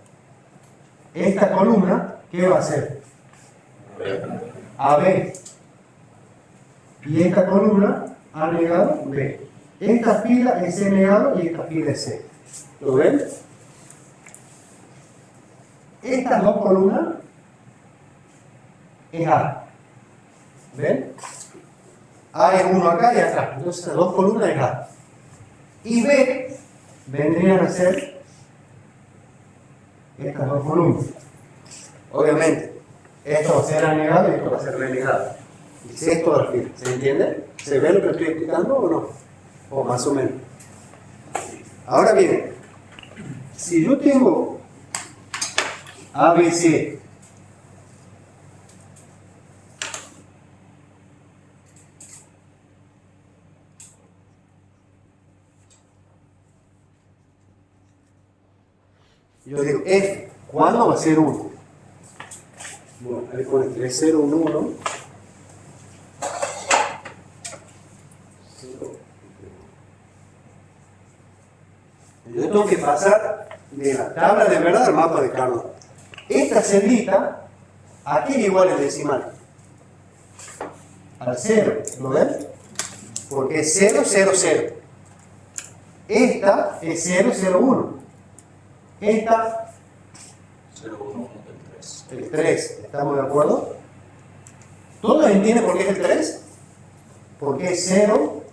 Esta columna, ¿qué va a ser? AB. Y esta columna, A negado, B. Esta fila es C negado y esta fila es C. ¿Lo ven? Estas dos columnas es A. ¿Ven? A es 1 acá y acá. Entonces las dos columnas es A. Y B vendrían a ser estas dos columnas. Obviamente, esto va a ser A negado y esto va a ser B negado. Y si es toda la fila. ¿Se entiende? ¿Se ve lo que estoy explicando o no? O más o menos. Ahora bien, si yo tengo ABC yo digo F, ¿cuándo va a ser 1? Bueno, ahí pone 3, 0, 1, 1. Yo tengo que pasar de la tabla de verdad al mapa de Carnot. Esta celdita, ¿a qué es igual el decimal? Al 0, ¿lo ven? Porque es 0, 0, 0. Esta es 0, 0, 1. Esta, 0, 1, 1, 3. el 3, ¿estamos de acuerdo? ¿Todos entienden por qué es el 3? Porque es 0,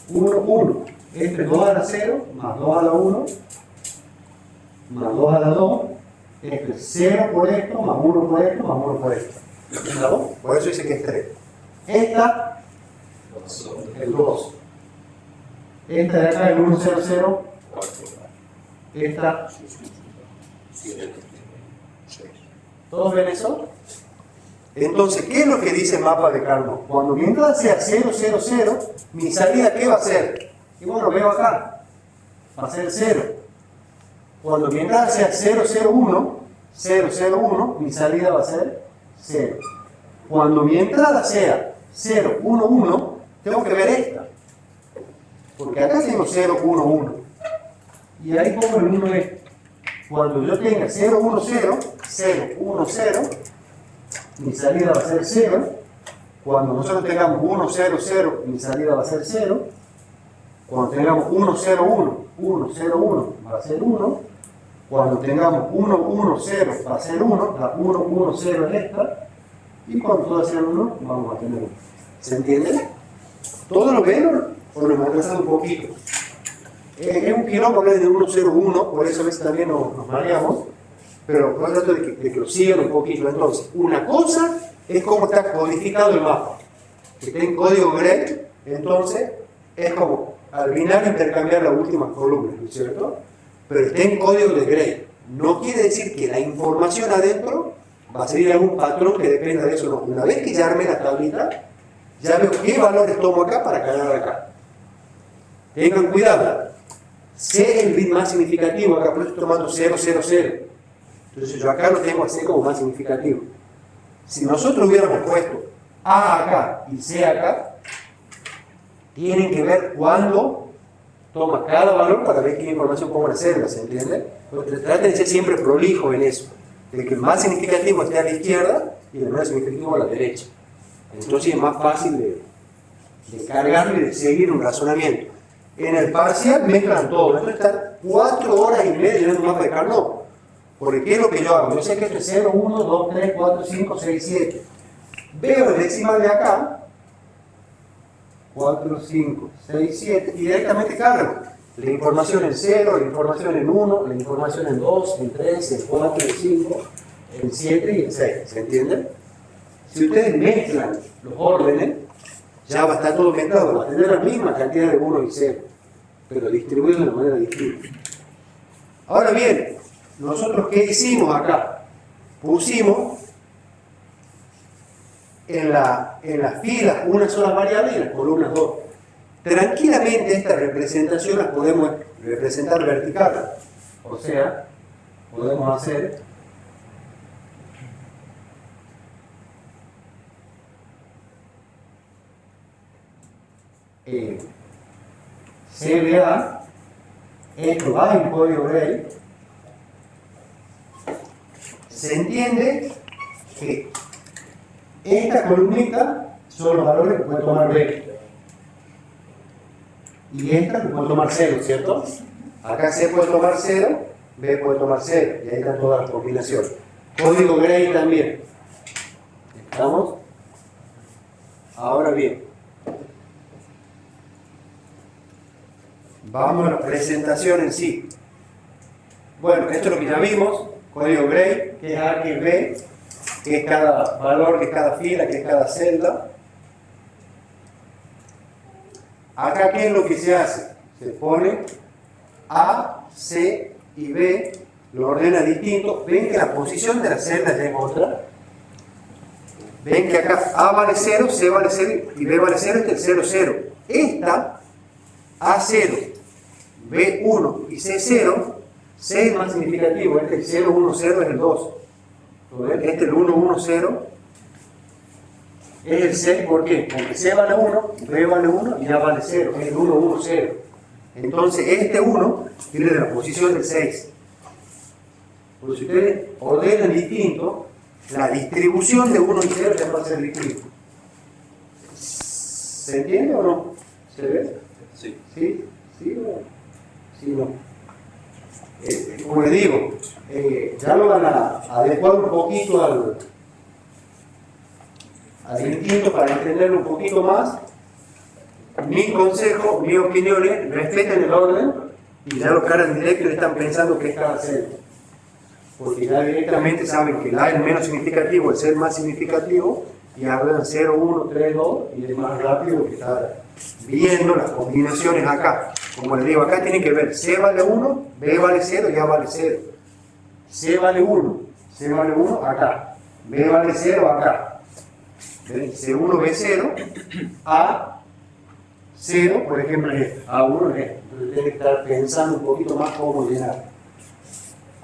1, 1. Este es 2 a la 0, más 2 a la 1, más 2 a la 2. Este es 0 por esto, más 1 por esto, más 1 por esto. ¿No? Por eso dice que es 3. Esta, el 2. Esta de acá, el 1, 0, 0. Esta, 7, 6. ¿todos ven eso? Entonces, ¿qué es lo que dice el mapa de Carnot? Cuando mi entrada sea 0, 0, 0, mi salida, ¿qué va a ser? Y bueno, veo acá, va a ser 0. Cuando mi entrada sea 0, 0, 1, 0, 0, 1, mi salida va a ser 0. Cuando mi entrada sea 0, 1, 1, tengo que ver esta. Porque acá tengo 0, 1, 1. Y ahí pongo el 1 este. Cuando yo tenga 0, 1, 0, 0, 1, 0, mi salida va a ser 0. Cuando nosotros tengamos 1, 0, 0, mi salida va a ser 0. Cuando tengamos 1, 0, 1, 1, 0, 1, va a ser 1. Cuando tengamos 1, 1, 0, va a ser 1. La 1, 1, 0 es esta. Y cuando todo sea 1, vamos a tener 1. ¿Se entiende? ¿Todo lo ven o lo hemos empezado un poquito? Es un quilombo hablar de 1, 0, 1, por eso a veces también nos mareamos. Pero por trato de que lo sigan un poquito. Entonces, una cosa es cómo está codificado el mapa. Que está en código Gray, entonces es como al binario intercambiar la última columna, ¿no es cierto? Pero está en código de Gray. No quiere decir que la información adentro va a seguir algún patrón que dependa de eso. No. Una vez que ya armé la tablita, ya veo qué valores tomo acá para cargar acá. Tengan cuidado. C es el bit más significativo, acá por eso estoy tomando 0, 0, 0. Entonces yo acá lo tengo a C como más significativo. Si nosotros hubiéramos puesto A acá y C acá, tienen que ver cuándo toma cada valor para ver qué información pongo en la celda, ¿se entiende? Entonces, traten de ser siempre prolijos en eso, de que el más significativo esté a la izquierda y el menos significativo a la derecha. Entonces es más fácil de cargarlo y de seguir un razonamiento. En el parcial mezclan todo, esto está 4 horas y media en un mapa de Carnot. Porque ¿qué es lo que yo hago? Yo sé que esto es 0, 1, 2, 3, 4, 5, 6, 7. Veo el decimal de acá, 4, 5, 6, 7, y directamente cargo la información en 0, la información en 1, la información en 2, en 3, en 4, en 5, en 7 y en 6. ¿Se entiende? Si ustedes mezclan los órdenes, ya va a estar todo mezclado, va a tener la misma cantidad de 1 y 0, pero distribuido de una manera distinta. Ahora bien, nosotros ¿qué hicimos acá? Pusimos en las filas una sola variable y en las columnas dos. Tranquilamente esta representación las podemos representar vertical. O sea, podemos hacer CBA, esto va en código Gray. Se entiende que esta columnita son los valores que puede tomar B. Y esta que puede tomar 0, ¿cierto? Acá C puede tomar 0, B puede tomar 0. Y ahí están todas las combinaciones. Código Gray también. ¿Estamos? Ahora bien. Vamos a la presentación en sí. Bueno, esto es lo que ya vimos. Código Gray, que es A, que es B, que es cada valor, que es cada fila, que es cada celda. Acá, ¿qué es lo que se hace? Se pone A, C y B, lo ordena distinto. Ven que la posición de la celda ya es otra. Ven que acá A vale 0, C vale 0 y B vale 0, este es el 0, 0. Esta, A0, B1 y C0, C es más significativo, este es el 0, 1, 0 es el 2. Este es el 1, 1, 0. Es el 6, ¿por qué? Porque C vale 1, B vale 1 y A vale 0. Es el 1, 1, 0. Entonces este 1 viene de la posición del 6. Porque si ustedes ordenan distinto, la distribución de 1 y 0 ya va a ser distinta. ¿Se entiende o no? ¿Se ve? Sí. ¿Sí? ¿Sí o sí, no? Como les digo, ya lo van a adecuar un poquito al instinto para entenderlo un poquito más. Mi consejo, mi opinión es respeten el orden y ya lo cargan directo y están pensando que es cada celda. Porque ya directamente saben que el A es el menos significativo, el C es más significativo y hablan 0, 1, 3, 2 y es más rápido que estar viendo las combinaciones acá. Como les digo, acá tienen que ver C vale 1, B vale 0 y A vale 0. C vale 1, C vale 1 acá, B vale 0 acá. C1, B0, A 0, por ejemplo, es esto. A1 es esto. Entonces tienen que estar pensando un poquito más cómo llenar.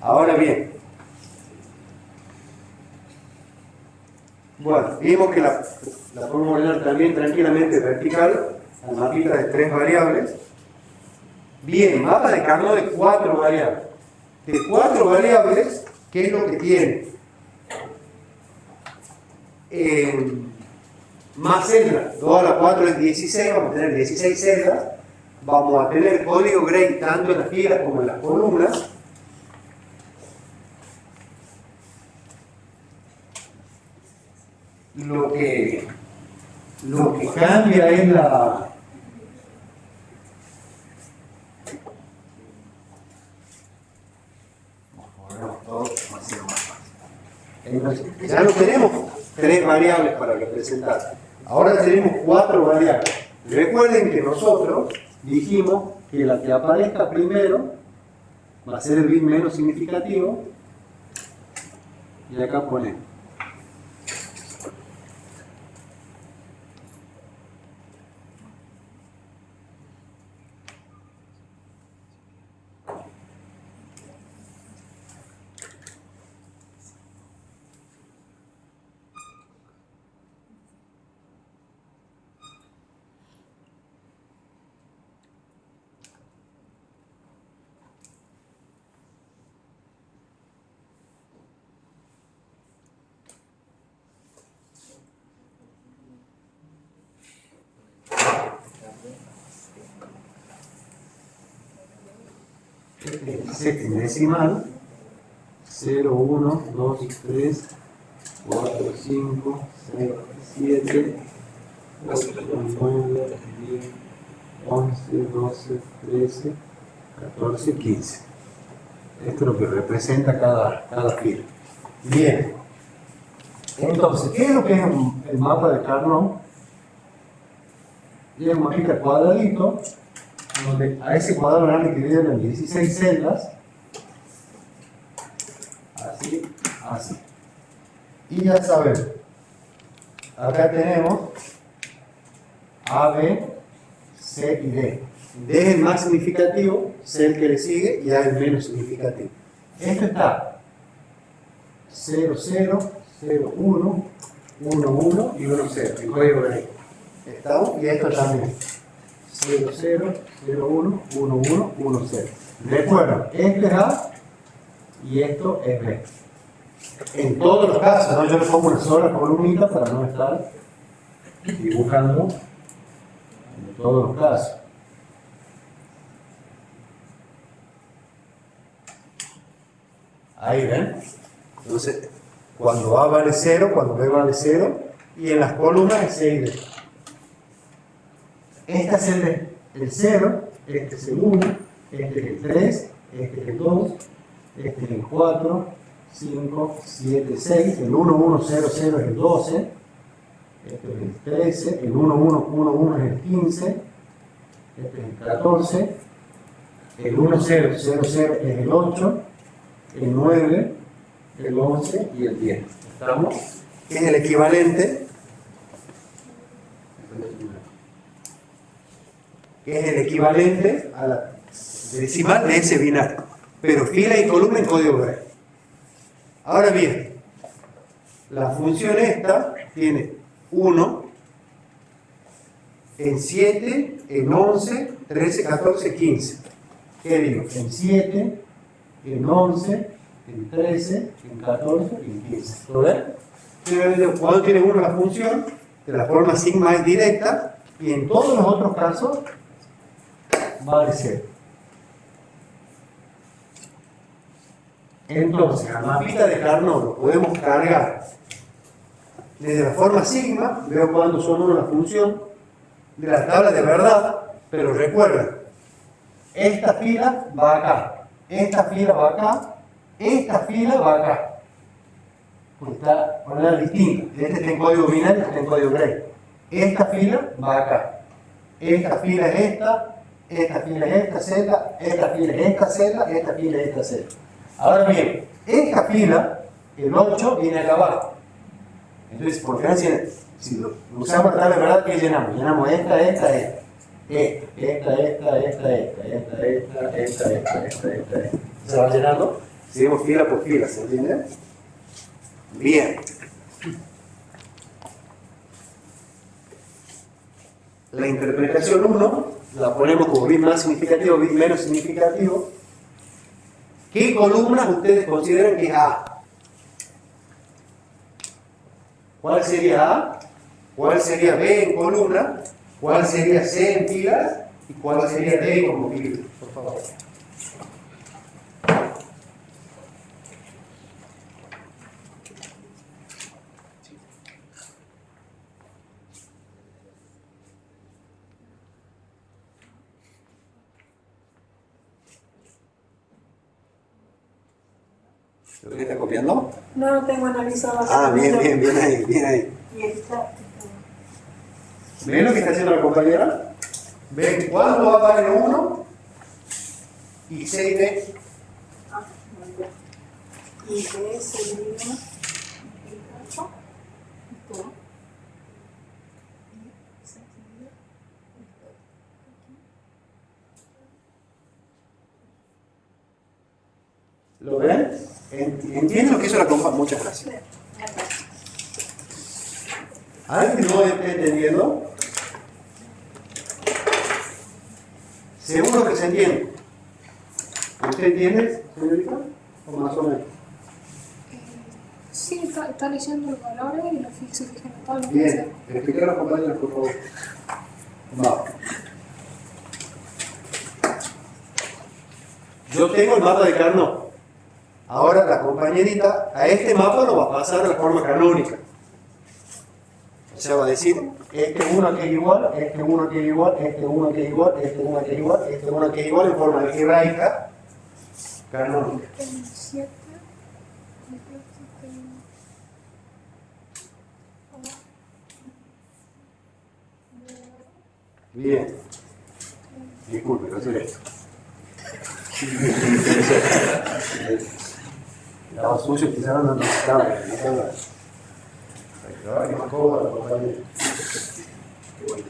Ahora bien, bueno, vimos que la podemos ordenar también tranquilamente vertical, la mapita de 3 variables. Bien, mapa de Carnot de 4 variables. De 4 variables, ¿qué es lo que tiene? Más celdas, 2 a la 4 es 16, vamos a tener 16 celdas. Vamos a tener código Gray tanto en las filas como en las columnas. Lo que cambia es la... Entonces, ya no tenemos 3 variables para representar. Ahora tenemos 4 variables. Recuerden que nosotros dijimos que la que aparezca primero va a ser el bit menos significativo. Y acá ponemos. Este es el sexagesimal. 0, 1, 2, 3, 4, 5, 6, 7, 8, 9, 10, 11, 12, 13, 14, 15. Esto es lo que representa cada fila. Bien. Entonces, ¿qué es lo que es el mapa de Carnot? Es un mapita cuadradito, donde a ese cuadrado van a dividir en 16 celdas. Así, así. Y ya saben, acá tenemos A, B, C y D. D es el más significativo, C el que le sigue y A el menos significativo. Esto está 0, 0, 0, 1, 1, 1 y 1, 0, el código Gray. ¿Estamos? Y esto también. 0, 0, 0, 1, 1, 1, 1, 0. Recuerda, este es A y esto es B. En todos los casos, ¿no? Yo le pongo una sola columnita para no estar dibujando en todos los casos. Ahí ven. Entonces, cuando A vale 0, cuando B vale 0, y en las columnas es C y D. Este es el 0, este es el 1, este es el 3, este es el 2, este es el 4, 5, 7, 6, el 1, 1, 0, 0 es el 12, este es el 13, el 1, 1, 1, 1 es el 15, este es el 14, el 1, 0, 0, 0 es el 8, el 9, el 11 y el 10. ¿Estamos? Es el equivalente, a la decimal de ese binario, pero fila y columna en código Gray. Ahora bien, la función esta tiene 1 en 7, en 11, 13, 14, 15. ¿Qué digo? En 7, en 11, en 13, en 14 y en 15. ¿Lo ven? Cuando tiene 1 la función, de la forma sigma es directa, y en todos los otros casos vale 0. Entonces, la mapita de Carnot lo podemos cargar desde la forma sigma, veo cuándo son 1 la función, de la tabla de verdad, pero recuerda, esta fila va acá, esta fila va acá, esta fila va acá. Porque está de manera distinta. Este está en código binario, este está en código Gray. Esta fila va acá. Esta fila es esta fila es esta celda, esta fila es esta celda, esta fila es esta celda. Ahora bien, esta fila, el 8, viene acá abajo. Entonces, por ejemplo, si lo usamos la tabla de verdad, ¿qué llenamos? Llenamos esta. ¿Se va llenando? Seguimos fila por fila, ¿se entiende? Bien. La interpretación 1 la ponemos como bit más significativo, bit menos significativo. ¿Qué columnas ustedes consideran que es A? ¿Cuál sería A? ¿Cuál sería B en columna? ¿Cuál sería C en filas? ¿Y cuál sería D como fila? Por favor. ¿Lo que está copiando? No lo tengo analizado. Ah, bien ahí. Y está. ¿Ven lo que está haciendo la compañera? ¿Ven cuándo va a valer 1? Y 6 D. Ah, muy bien. Y B sería el 8. ¿Lo ven? ¿Entienden lo que hizo la compa? Muchas gracias. ¿Alguien no está entendiendo? Seguro que se entiende. ¿Usted entiende, señorita? ¿O más o menos? Sí, está leyendo los valores y los fixos que están todos. Bien, explicar a los compañeros, por favor. Vamos. Yo tengo el mapa de Carnot. Ahora la compañerita a este mapa lo va a pasar a la forma canónica. O sea, va a decir, este 1 aquí es igual, este 1 aquí es igual, este 1 aquí es igual, este 1 aquí es igual, este 1 aquí es igual en forma algebraica canónica. Bien. Disculpe, no sé esto. Estaba sucio, quizás no estaba. Ay, más cómodo, compañero. Qué bonito.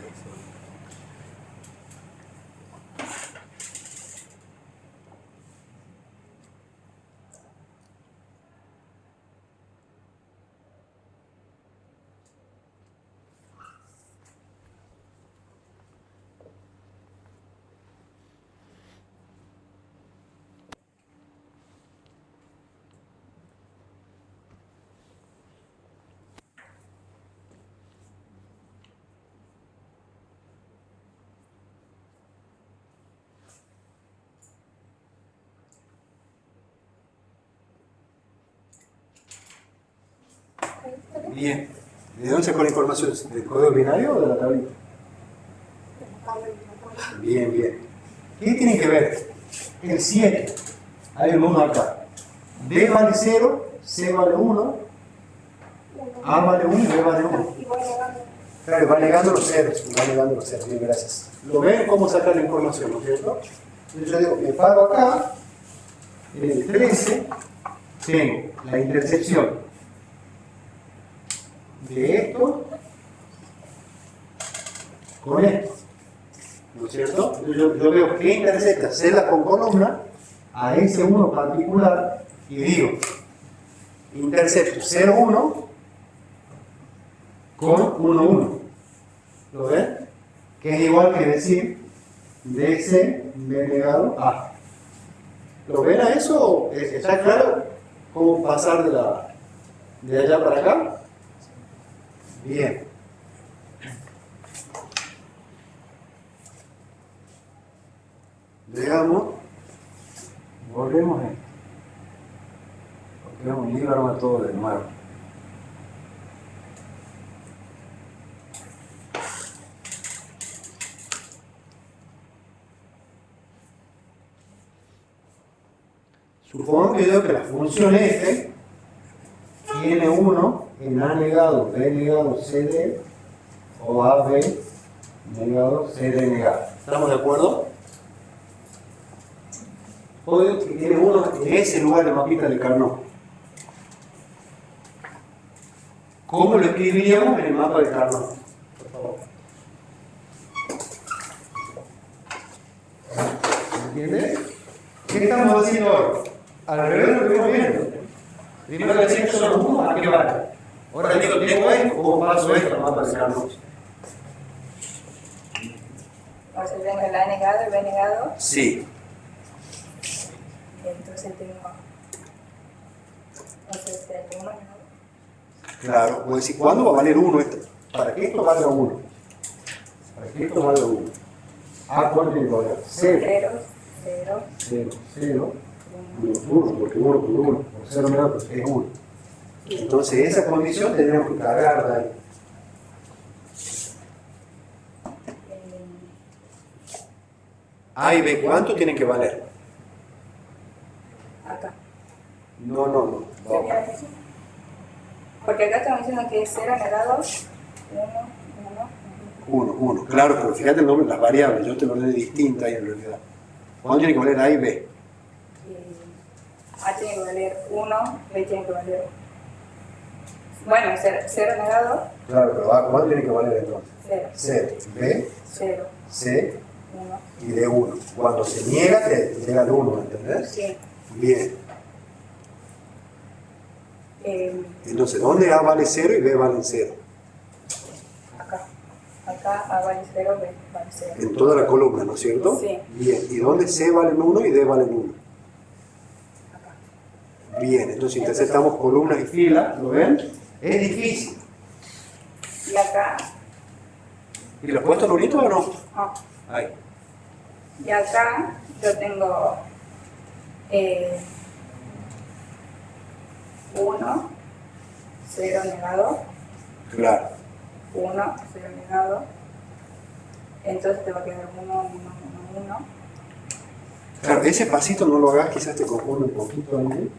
Bien. ¿De dónde sacó la información? ¿Del código binario o de la tablita? Bien, bien. ¿Qué tiene que ver? El 7. Hay un 1 acá. B vale 0, C vale 1, A vale 1 y B vale 1. Claro, va negando los ceros. Va negando los ceros. Bien, gracias. ¿Lo ven cómo sacar la información, no es cierto? Entonces yo digo, me paro acá. En el 13 tengo la intersección de esto con esto, ¿no es cierto? Entonces yo veo que intersecta celda con columna a ese 1 particular y digo, intercepto 0, 1 con 1, 1. ¿Lo ven? Que es igual que decir DC B negado A. ¿Lo ven a eso? ¿Está claro cómo pasar de allá para acá? Bien. Veamos. Volvemos a esto. Porque vamos a librarnos todo de nuevo. Supongo que yo que la función f tiene 1 en A negado, B negado, CD o AB negado, CD negado. ¿Estamos de acuerdo? Obvio que tiene 1 en ese lugar de mapita de Carnot. ¿Cómo lo escribiríamos en el mapa de Carnot? Por favor. ¿Entiendes? ¿Qué estamos haciendo ahora? Al revés de lo que estamos viendo. Primero decimos solo 1, ¿a qué vale? Ahora digo, tengo esto, ¿cómo paso esto al mapa de Carnot? O sea, tengo el A negado, el B negado, Sí. entonces tengo, entonces tengo 1 negado. Claro, voy a decir, ¿cuándo va a valer 1 esto? Para que esto valga 1. Para que esto valga 1. ¿A cuánto tiene que valer? 0. 0, 0, 0, 0. 1, porque 1 por 1, por 0 negado es 1. Entonces esa condición tendríamos que cargarla ahí. A y B, ¿cuánto tienen que valer? acá. No, no, no. ¿Sería eso? Porque acá estamos diciendo que es 0 negado, 1, 1, 1. Claro, pero fíjate el nombre, las variables, yo te lo doy distinta ahí en realidad. ¿Cuánto tiene que valer A y B? A tiene que valer 1, B tiene que valer 1. Bueno, 0 negado, Claro, pero A, ¿cuánto tiene que valer entonces? 0, 0. B, 0, C 1. y de 1. Cuando se niega, te llega al 1, ¿entendés? Sí. Bien. Entonces, ¿dónde A vale 0 y B vale 0? Acá. Acá A vale 0, B vale 0. En toda la columna, ¿no es cierto? Sí. Bien. ¿Y dónde C vale 1 y D vale 1? Acá. Bien. Entonces, interceptamos columnas y filas, ¿lo ven? Es difícil. Y acá, ¿Y lo has puesto bonito o no? ah, Ahí. y acá yo tengo 1, 0 negado, Claro. 1, 0 negado. Entonces te va a quedar 1, 1, 1, 1. Claro, ese pasito no lo hagas, quizás te confunde un poquito ahí.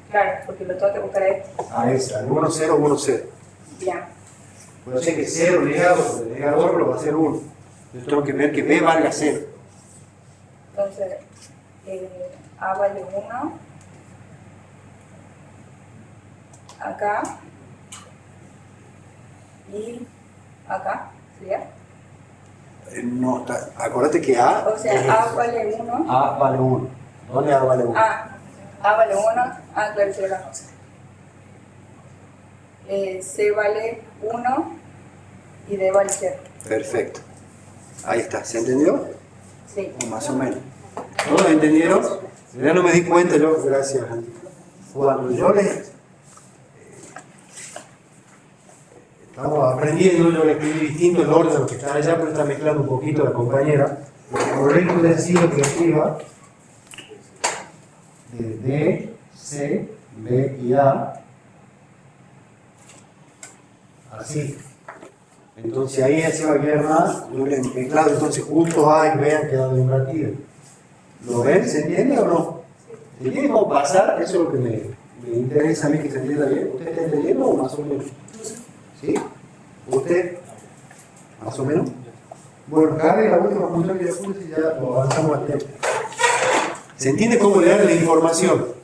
Claro, porque lo tengo que buscar ahí. A ese, al 1, 0, 1, 0. Bien. Puede ser que 0 negado, el negador lo va a hacer 1. Yo tengo que ver que B valga 0. Entonces, A vale 1. Acá. Y acá. ¿Sería? No, acuérdate que A. O sea, A vale 1. A vale 1. ¿Dónde A vale 1? A vale 1. Claro, sí, acá. C vale 1 y D vale 0. Perfecto. Ahí está, ¿se entendió? Sí. O más o menos. ¿Todos entendieron? Ya no me di cuenta yo, gracias. Cuando yo les estamos aprendiendo, yo le escribí distinto el orden de lo que está allá, pero está mezclando un poquito la compañera. Lo correcto es decir que escriba de D, C, B y A. Así. Entonces ahí se va a quedar más, yo le he mezclado entonces juntos A y B han quedado invertidos. ¿Lo ven? ¿Se entiende o no? ¿Se entiende cómo pasar? Eso es lo que me interesa a mí que se entienda bien. ¿Usted está entendiendo o más o menos? ¿Sí? ¿Usted? ¿Más o menos? Bueno, cargue la última función que le puse y ya lo avanzamos al tiempo. ¿Se entiende cómo leer la información?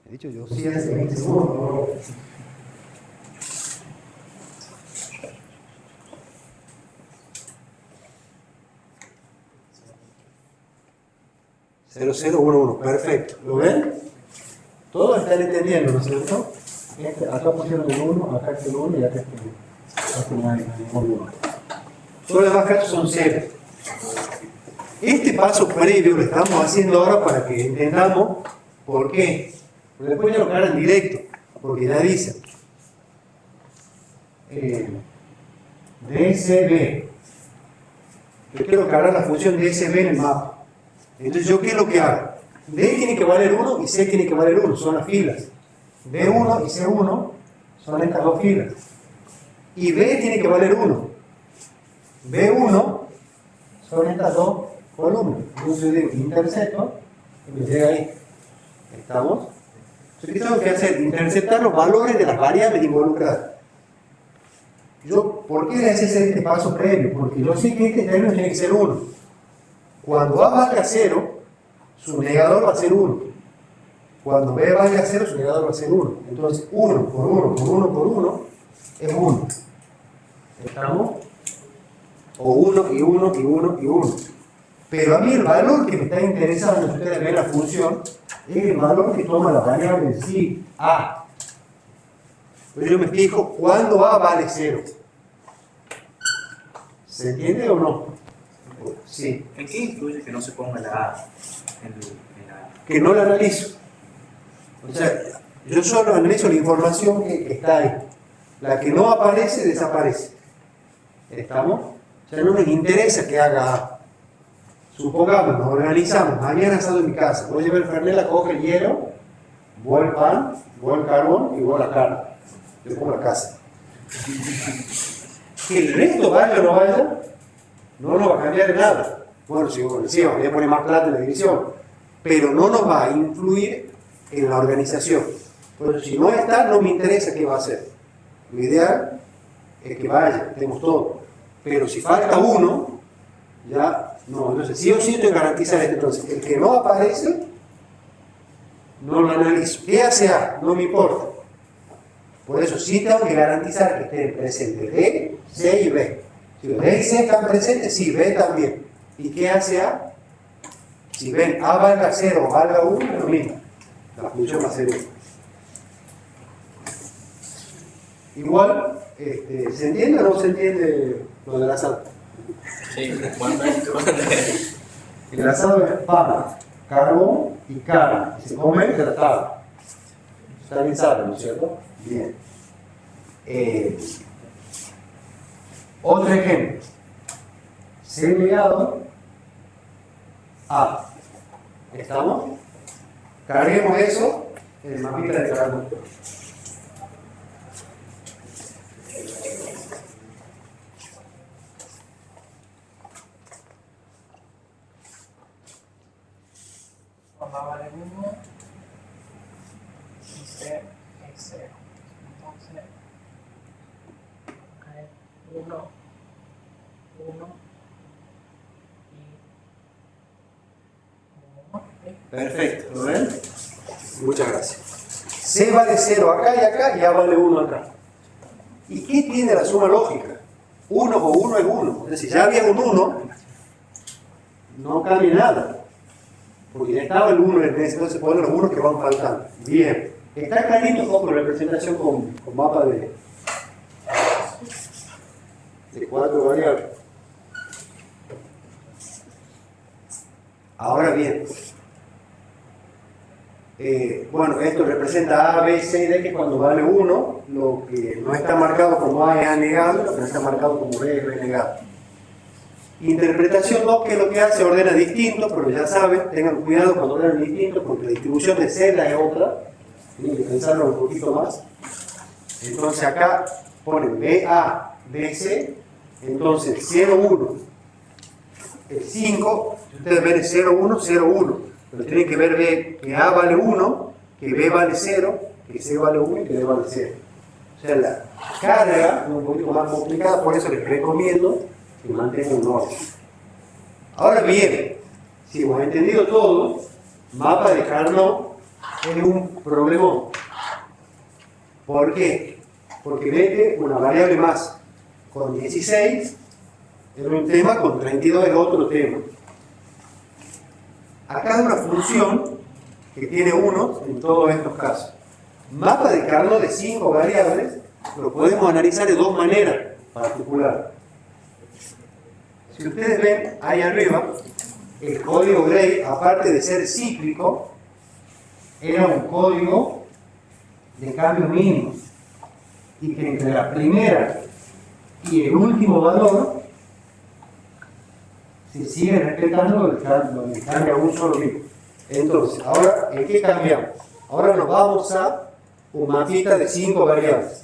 He dicho yo sí hace 20 segundos. 0011, perfecto. ¿Lo ven? Todos están entendiendo, ¿no es cierto? Acá pusieron el 1, acá está el 1 y acá está el 1. Acá no hay ningún 1. Todos los demás casos son 0. Este paso previo lo estamos haciendo ahora para que entendamos por qué. Porque después ya lo cargan directo, porque ya dice DSB. Yo quiero cargar la función DSB en el mapa. Entonces, ¿yo qué es lo que hago? D tiene que valer 1 y C tiene que valer 1, son las filas. D1 y C1 son estas dos filas. Y B tiene que valer 1. B1 son estas dos columnas. Entonces yo digo intercepto y me llega ahí. ¿Estamos? Entonces, ¿qué tengo que hacer? Interceptar los valores de las variables involucradas. ¿Por qué le hace hacer este paso previo? Porque yo sé que este término tiene que ser 1. Cuando A valga 0, su negador va a ser 1. Cuando B valga 0, su negador va a ser 1. Entonces, 1 por 1 por 1 por 1 es 1. ¿Estamos? O 1 y 1 y 1 y 1. Pero a mí el valor que me está interesando, si ustedes ven la función, es el valor que toma la variable en sí, A. Pero yo me fijo cuando A vale 0. ¿Se entiende o no? Sí. ¿En qué influye que no se ponga la A en la... Que no la analizo. O sea, yo solo analizo la información que está ahí. La que no aparece, desaparece. ¿Estamos? O sea, no me interesa que haga A. Supongamos, nos organizamos, mañana asado en mi casa, voy a llevar el fernet, la coge el hielo, voy el pan, voy el carbón y voy la carne. Yo pongo la casa. Que el resto vaya o no vaya, no nos va a cambiar en nada. Bueno, si voy a poner más plata en la división, pero no nos va a influir en la organización. Por eso, si no está, no me interesa qué va a hacer. Lo ideal es que vaya, tenemos todo. Pero si falta uno, ya no. Entonces, sí o sí tengo que garantizar esto. Entonces, el que no aparece, no lo analizo. ¿Qué hace A? No me importa. Por eso sí tengo que garantizar que estén presentes D, C y B. Si D y C están presentes, sí, B también. ¿Y qué hace A? Si ven A valga 0 o valga 1, es lo mismo. La función va a ser 1. Igual, ¿se entiende o no se entiende lo de la sala? Sí, igualmente. El asado es pan, carbón y carne. Y se come tratado. Está bien sabe, ¿no es cierto? Bien. Otro ejemplo. C legado A. ¿Estamos? Carguemos eso en el mapita de carbón. A vale 1 y C es 0. Entonces, acá es 1, 1 y 1. Perfecto, ¿lo ven? Muchas gracias. C vale 0 acá y acá, y A vale 1 acá. ¿Y qué tiene la suma lógica? 1 o 1 es 1. Es decir, ya había un 1, no cambia nada. Porque ya estaba el 1 en ese, entonces ponen los 1 que van faltando. Bien. Está clarito con representación con mapa de 4 variables. Ahora bien, bueno, esto representa A, B, C y D, que cuando vale 1, lo que no está marcado como A es A negado, lo que no está marcado como B es B negado. Interpretación 2, que es lo que hace, ordena distinto, pero ya saben, tengan cuidado cuando ordenan distinto, porque la distribución de celda es otra, tienen que pensarlo un poquito más. Entonces acá ponen BA, BC, entonces 0, 1, el 5, ustedes ven es 0, 1, 0, 1, pero tienen que ver B, que A vale 1, que B vale 0, que C vale 1 y que D vale 0. O sea, la carga es un poquito más complicada, por eso les recomiendo que mantengan un orden. Ahora bien, si hemos entendido todo, mapa de Carnot es un problemón. ¿Por qué? Porque mete una variable más con 16 es un tema, con 32 es otro tema. Acá hay una función que tiene 1 en todos estos casos. Mapa de Carnot de 5 variables lo podemos analizar de dos maneras particulares. Si ustedes ven ahí arriba, el código Gray, aparte de ser cíclico, era un código de cambio mínimo. Y que entre la primera y el último valor se sigue respetando el cambio a un solo bit. Entonces, ahora, ¿en qué cambiamos? Ahora nos vamos a un mapita de 5 variables.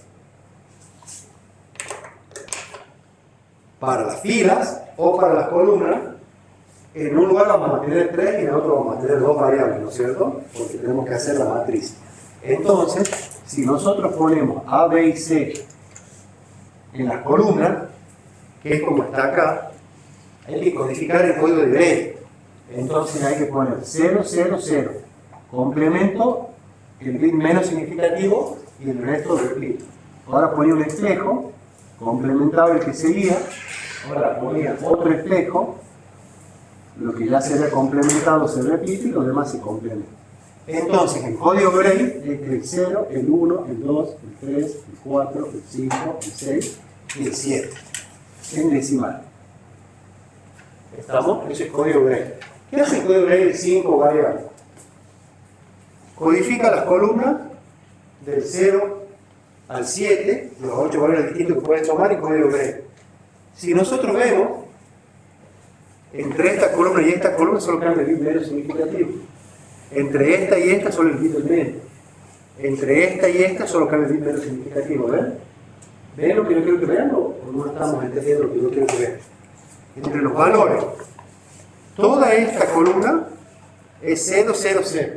Para las filas o para las columnas, en un lugar vamos a tener 3 y en el otro vamos a tener 2 variables, ¿no es cierto? Porque tenemos que hacer la matriz. Entonces, si nosotros ponemos A, B y C en las columnas, que es como está acá, hay que codificar el código de Gray. Entonces hay que poner 0, 0, 0. Complemento el bit menos significativo y el resto repito. Ahora ponía un espejo, complementaba el que seguía. Ahora ponía otro espejo, lo que ya se había complementado se repite y lo demás se complementa. Entonces, el código Gray es el 0, el 1, el 2, el 3, el 4, el 5, el 6 y el 7, en decimal. ¿Estamos? Ese es código Gray. ¿Qué hace el código Gray de 5 variables? Codifica las columnas del 0 al 7, los 8 valores distintos que puedes tomar en código Gray. Si nosotros vemos, entre esta columna y esta columna solo cambia el bit menos significativo. Entre esta y esta solo el bit del medio. Entre esta y esta solo cambia el bit menos significativo. ¿Ven? ¿Ven lo que yo quiero que vean o no estamos entendiendo lo que yo quiero que vean? Entre los valores, toda esta columna es 0, 0, 0.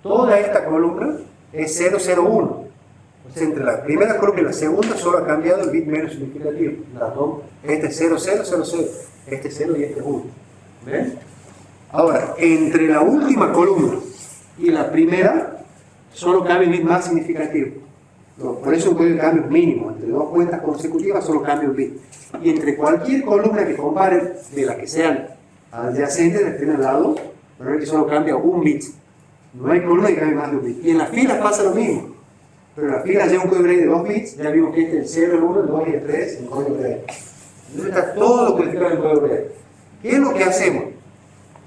Toda esta columna es 0, 0, 1. O sea, entre la primera columna y la segunda solo ha cambiado el bit menos significativo. Las dos. Este es 0, 0, 0, 0. Este es 0 y este es 1. ¿Ven? Ahora, entre la última columna y la primera solo cambia el bit más significativo. Por eso un código de cambio mínimo. Entre dos cuentas consecutivas solo cambia un bit. Y entre cualquier columna que comparen, de las que sean adyacentes, de este lado, pero que solo cambia un bit. No hay columna que cambie más de un bit. Y en las filas pasa lo mismo. Pero en las filas lleva un código Gray de 2 bits. Ya vimos que este es el 0, el 1, el 2 y el 3 en código Gray. Entonces está todo lo codificado en código Gray. ¿Qué es lo que hacemos?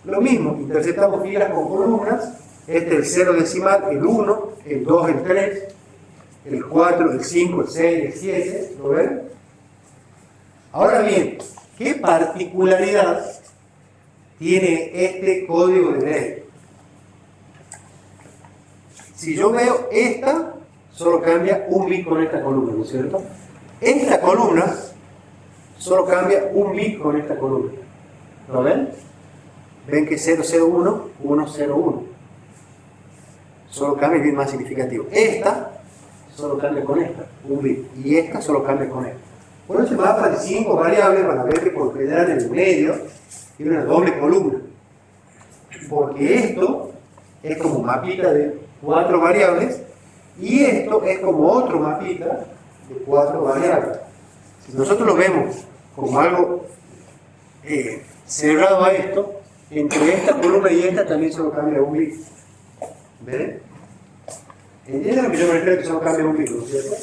Lo mismo, interceptamos filas con columnas. Este es el 0 decimal, el 1, el 2, el 3, el 4, el 5, el 6, el 7. ¿Lo ven? Ahora bien, ¿qué particularidad tiene este código de Gray? Si yo veo esta, solo cambia un bit con esta columna, ¿no es cierto? Esta columna solo cambia un bit con esta columna. ¿Lo ven? Ven que 001, 101. Solo cambia el bit más significativo. Esta solo cambia con esta, un bit. Y esta solo cambia con esta. Por ese mapa de 5 variables van a ver que por lo general en el medio tiene una doble columna. Porque esto es como un mapita de 4 variables y esto es como otro mapita de 4 variables. Si nosotros lo vemos como algo cerrado a esto, entre esta columna y esta también solo cambia un bit. ¿Ven? ¿Entienden lo que yo me refiero que solo cambia un bit, ¿no es cierto?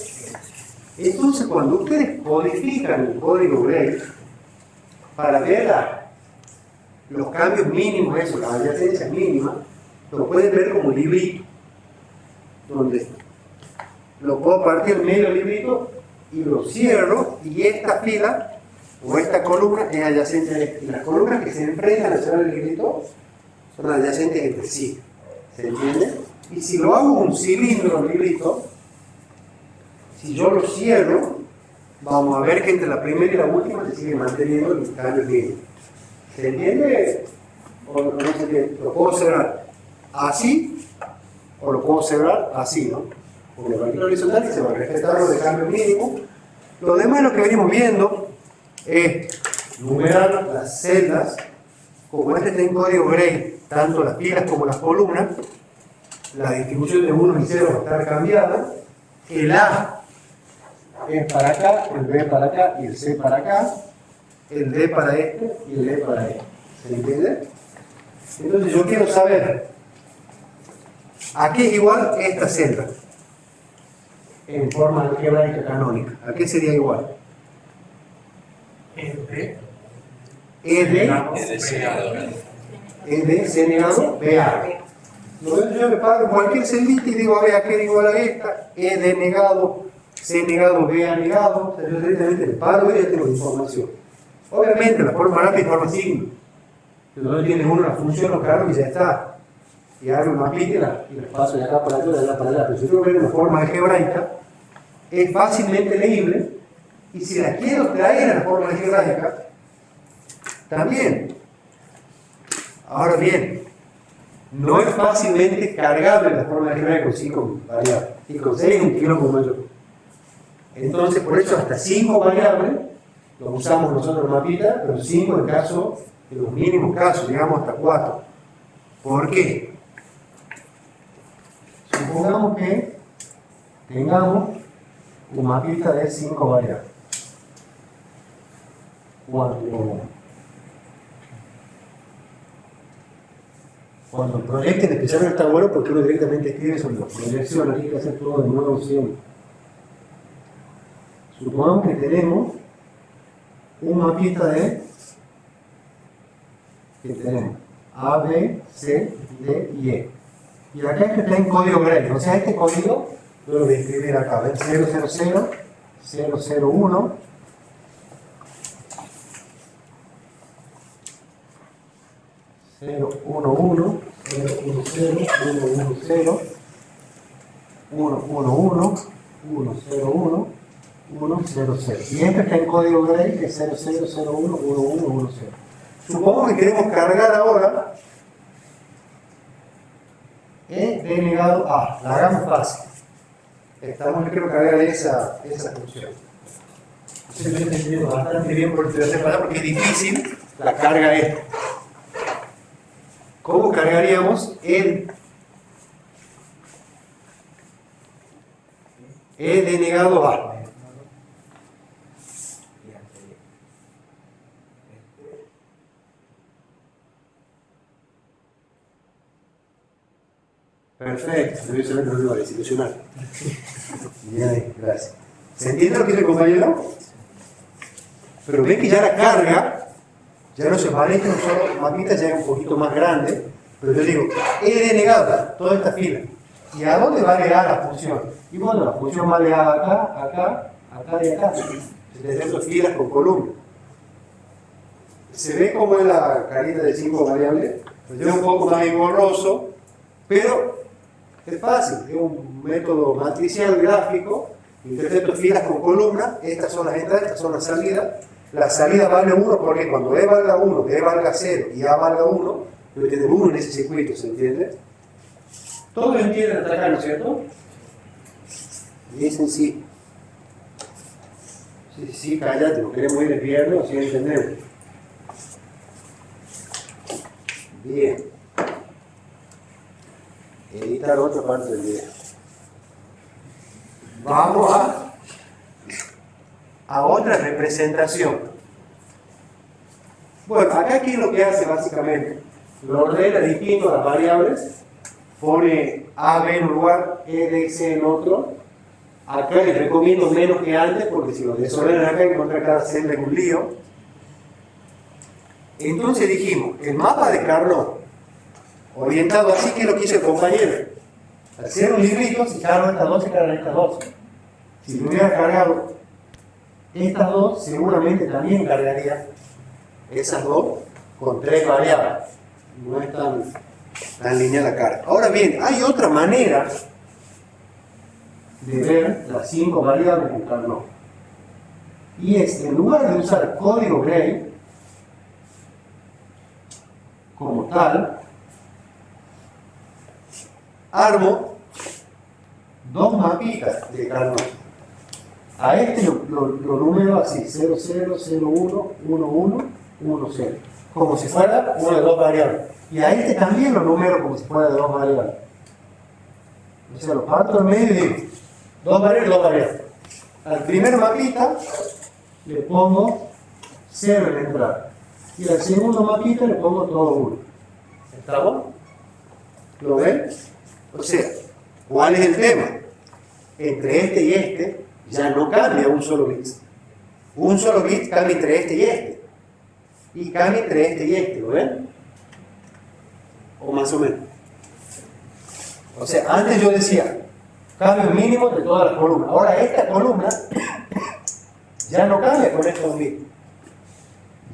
Entonces, cuando ustedes codifican el código Gray para ver los cambios mínimos, eso, las adyacencias mínimas, lo pueden ver como un librito, donde lo puedo partir en medio del librito y lo cierro, y esta fila o esta columna es adyacente a esta. Y las columnas que se enfrentan a cerrar el librito son adyacentes entre sí. ¿Se entiende? Y si lo hago un cilindro el librito, si yo lo cierro, vamos a ver que entre la primera y la última se sigue manteniendo el cambio mínimo. ¿Se entiende? O no se entiende. Lo puedo cerrar así, o lo puedo cerrar así, ¿no? Con la vertical horizontal y se va a respetar lo de cambio mínimo. Lo demás, lo que venimos viendo es numerar las celdas. Como este está en código Gray, tanto las filas como las columnas, la distribución de 1 y 0 va a estar cambiada. El A es para acá, el B para acá y el C para acá, el D para este y el E para este. ¿Se entiende? Entonces yo quiero saber a qué es igual esta celda en forma algebraica canónica. ¿A qué sería igual? ED. Es C negado, BA. Yo me paro cualquier celdita y digo, a ver, ¿a qué es igual a esta? ED negado, C negado, BA negado. O sea, yo directamente me paro y ya tengo información. Obviamente, la forma rápida y forma signo. Entonces tienes uno la función, lo cargo y ya está. Y hago un mapita y las paso de acá para allá, de allá para allá. Pero si yo veo una forma algebraica, es fácilmente leíble. Y si la quiero traer a la forma algebraica, también. Ahora bien, no es fácilmente cargable la forma algebraica con 5 variables. Y con 6 es un quilombo mayor. Entonces, por eso hasta 5 variables lo usamos nosotros en mapita, pero 5 en caso de los mínimos casos, digamos hasta 4. ¿Por qué? Supongamos que tengamos un mapita de 5 variables. Cuando proyecten, especialmente está bueno porque uno directamente escribe sobre las proyecciones, hay que hacer todo de nuevo siempre. Supongamos que tenemos un mapita de que tenemos A, B, C, D y E. Y acá este está en código Gray, o sea, este código yo lo voy a escribir acá, ¿ven? 000, 001, 011, 010, 110, 111, 101, 100. Y este está en código Gray, que es 0001, 1110. Supongo que queremos cargar ahora E denegado A. La hagamos fácil. Yo quiero cargar esa función. Yo estoy entendiendo bastante bien por el porque es difícil la carga esta. ¿Cómo cargaríamos el E denegado A? Perfecto, debe saber que no lo iba a desilusionar. Bien, gracias. ¿Se entiende lo que dice el compañero? Pero ven que ya la carga Ya no se parece un solo mapita, ya es un poquito más grande, pero yo digo, he denegado toda esta fila. ¿Y a dónde va ligada la función? Y bueno, la función va ligada acá, acá, acá y acá. Desde esas filas con columnas. Se ve como es la carita de 5 variables, pues es un poco más engorroso, pero es fácil, es un método matricial gráfico, interpreto filas con columnas, estas son las entradas, estas son las salidas. La salida vale 1 porque cuando E valga 1, B valga 0 y A valga 1, yo tengo 1 en ese circuito, ¿se entiende? Todos entienden hasta acá, ¿no es cierto? Y es sencillo. Sí, cállate, no queremos ir el viernes, así entendemos. Bien. Editar otra parte del video. Vamos a otra representación. Bueno, acá aquí lo que hace básicamente, lo ordena distinto a las variables, pone A, B en un lugar, E, D, C en otro. Acá les recomiendo menos que antes, porque si lo desordenan acá, encontrar cada celda en un lío. Entonces dijimos, el mapa de Carnot, orientado así que lo quiso el compañero. Al hacer un librito, si cargo estas dos, se cargan estas dos. Si lo hubiera cargado estas dos, seguramente también cargaría esas dos con 3 variables. No es tan lineal la carga. Ahora bien, hay otra manera de ver las 5 variables en Carnot. Y es, en lugar de usar código Gray como tal, armo 2 mapitas de Carnot. A este lo numero así, 0, 0, 0, 1, 1, 1, 1, 0. Como si fuera una de 2 variables. Y a este también lo numero como si fuera de 2 variables. O sea, lo parto en medio y digo, 2 variables, 2 variables. Al primer mapita le pongo 0 en la entrada. Y al segundo mapita le pongo todo 1. ¿Estamos? ¿Lo ven? O sea, ¿cuál es el tema? Entre este y este ya no cambia un solo bit. Un solo bit cambia entre este y este. Y cambia entre este y este, ¿lo ven? O más o menos. O sea, antes yo decía, cambio mínimo de todas las columnas. Ahora esta columna ya no cambia con esta un bit.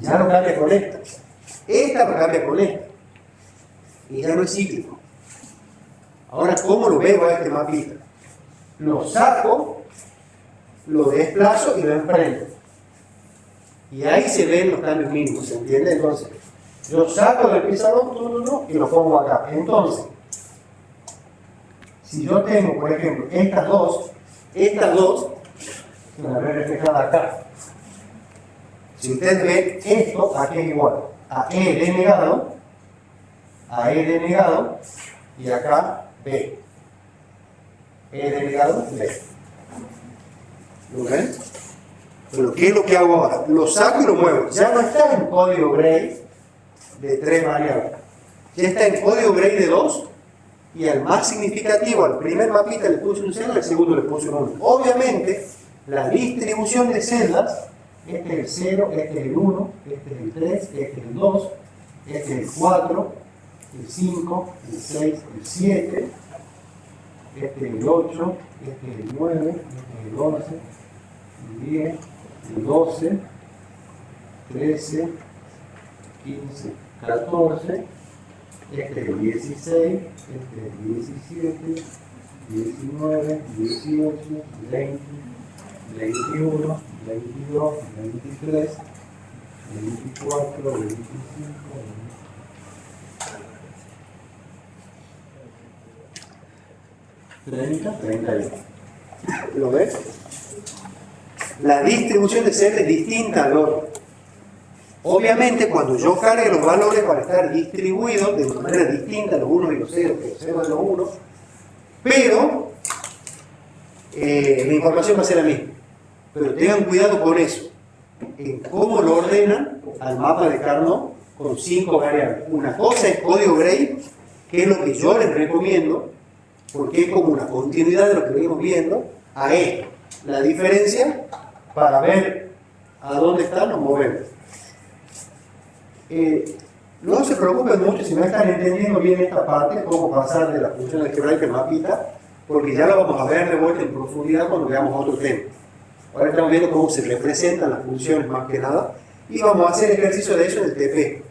Ya no cambia con esta. Esta cambia con esta. Y ya no es cíclico. Ahora, ¿cómo lo veo a este mapita? Lo saco, lo desplazo y lo enfrento. Y ahí se ven los cambios mínimos, ¿se entiende? Entonces, yo saco del pizarrón y lo pongo acá. Entonces, si yo tengo, por ejemplo, estas dos, se van a ver reflejadas acá. Si ustedes ven, esto aquí es igual a E denegado, y acá B. E denegado, B. ¿Lo ven? Pero ¿qué es lo que hago ahora? Lo saco y lo muevo. Ya no está en código Gray de 3 variables. Ya está en código Gray de 2. Y al más significativo, al primer mapita le puse un 0, al segundo le puse un 1. Obviamente, la distribución de celdas, este es el 0, este es el 1, este es el 3, este es el 2, este es el 4, el 5, el 6, el 7, este es el 8, este es el 9, este es el 11, el 10, el 12, 13, 15, 14, este es el 16, este es el 17, 19, 18, 20, 21, 22, 23, 24, 25, 30, 31. ¿Lo ves? La distribución de celdas es distinta al orden. Obviamente, cuando yo cargue los valores van a estar distribuidos de una manera distinta, los 1 y los 0, que los 0 y los 1, pero la información va a ser la misma. Pero tengan cuidado con eso, en cómo lo ordenan al mapa de Carnot con 5 variables. Una cosa es código Gray, que es lo que yo les recomiendo, porque es como una continuidad de lo que venimos viendo a esto. La diferencia, para ver a dónde están, nos movemos. No se preocupen mucho si no están entendiendo bien esta parte, cómo pasar de la función algebraica al mapita, porque ya lo vamos a ver de vuelta en profundidad cuando veamos otro tema. Ahora estamos viendo cómo se representan las funciones más que nada, y vamos a hacer ejercicio de eso en el TP.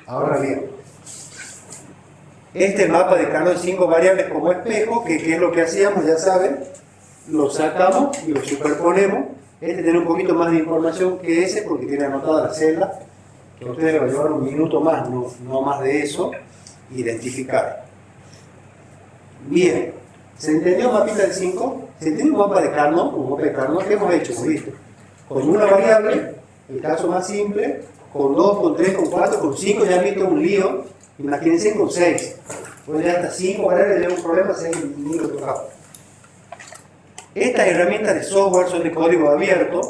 Ahora bien, este mapa de Carnot de 5 variables como espejo, que es lo que hacíamos, ya saben, lo sacamos y lo superponemos. Este tiene un poquito más de información que ese porque tiene anotada la celda, que a ustedes les va a llevar un minuto más, no más de eso, identificar. Bien, ¿se entendió el mapita de 5? ¿Se entiende un mapa de Carnot? Un mapa de Carnot que hemos hecho, ¿viste? Con una variable, el caso más simple, con 2, con 3, con 4, con 5 ya han visto un lío, imagínense con 6. Pues ya hasta 5 variables ya un problema, 6 ni lo tocamos. Estas herramientas de software son de código abierto.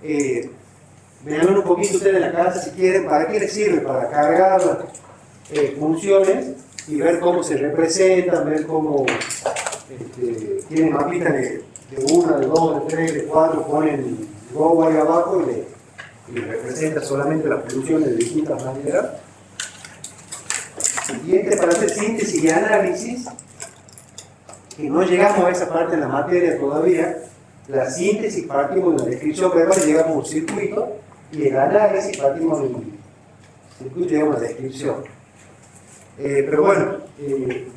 Vean un poquito ustedes en la casa si quieren. ¿Para qué les sirve? Para cargar funciones y ver cómo se representan, ver cómo tienen mapitas de 1, de 2, de 3, de 4, ponen Go ahí abajo y representa solamente las funciones de distintas maneras. Y para hacer síntesis y análisis, que no llegamos a esa parte de la materia todavía, la síntesis partimos de la descripción verbal y llegamos a un circuito, y el análisis partimos del circuito y llegamos a la descripción. Pero bueno,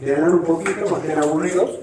vean un poquito, más que aburridos.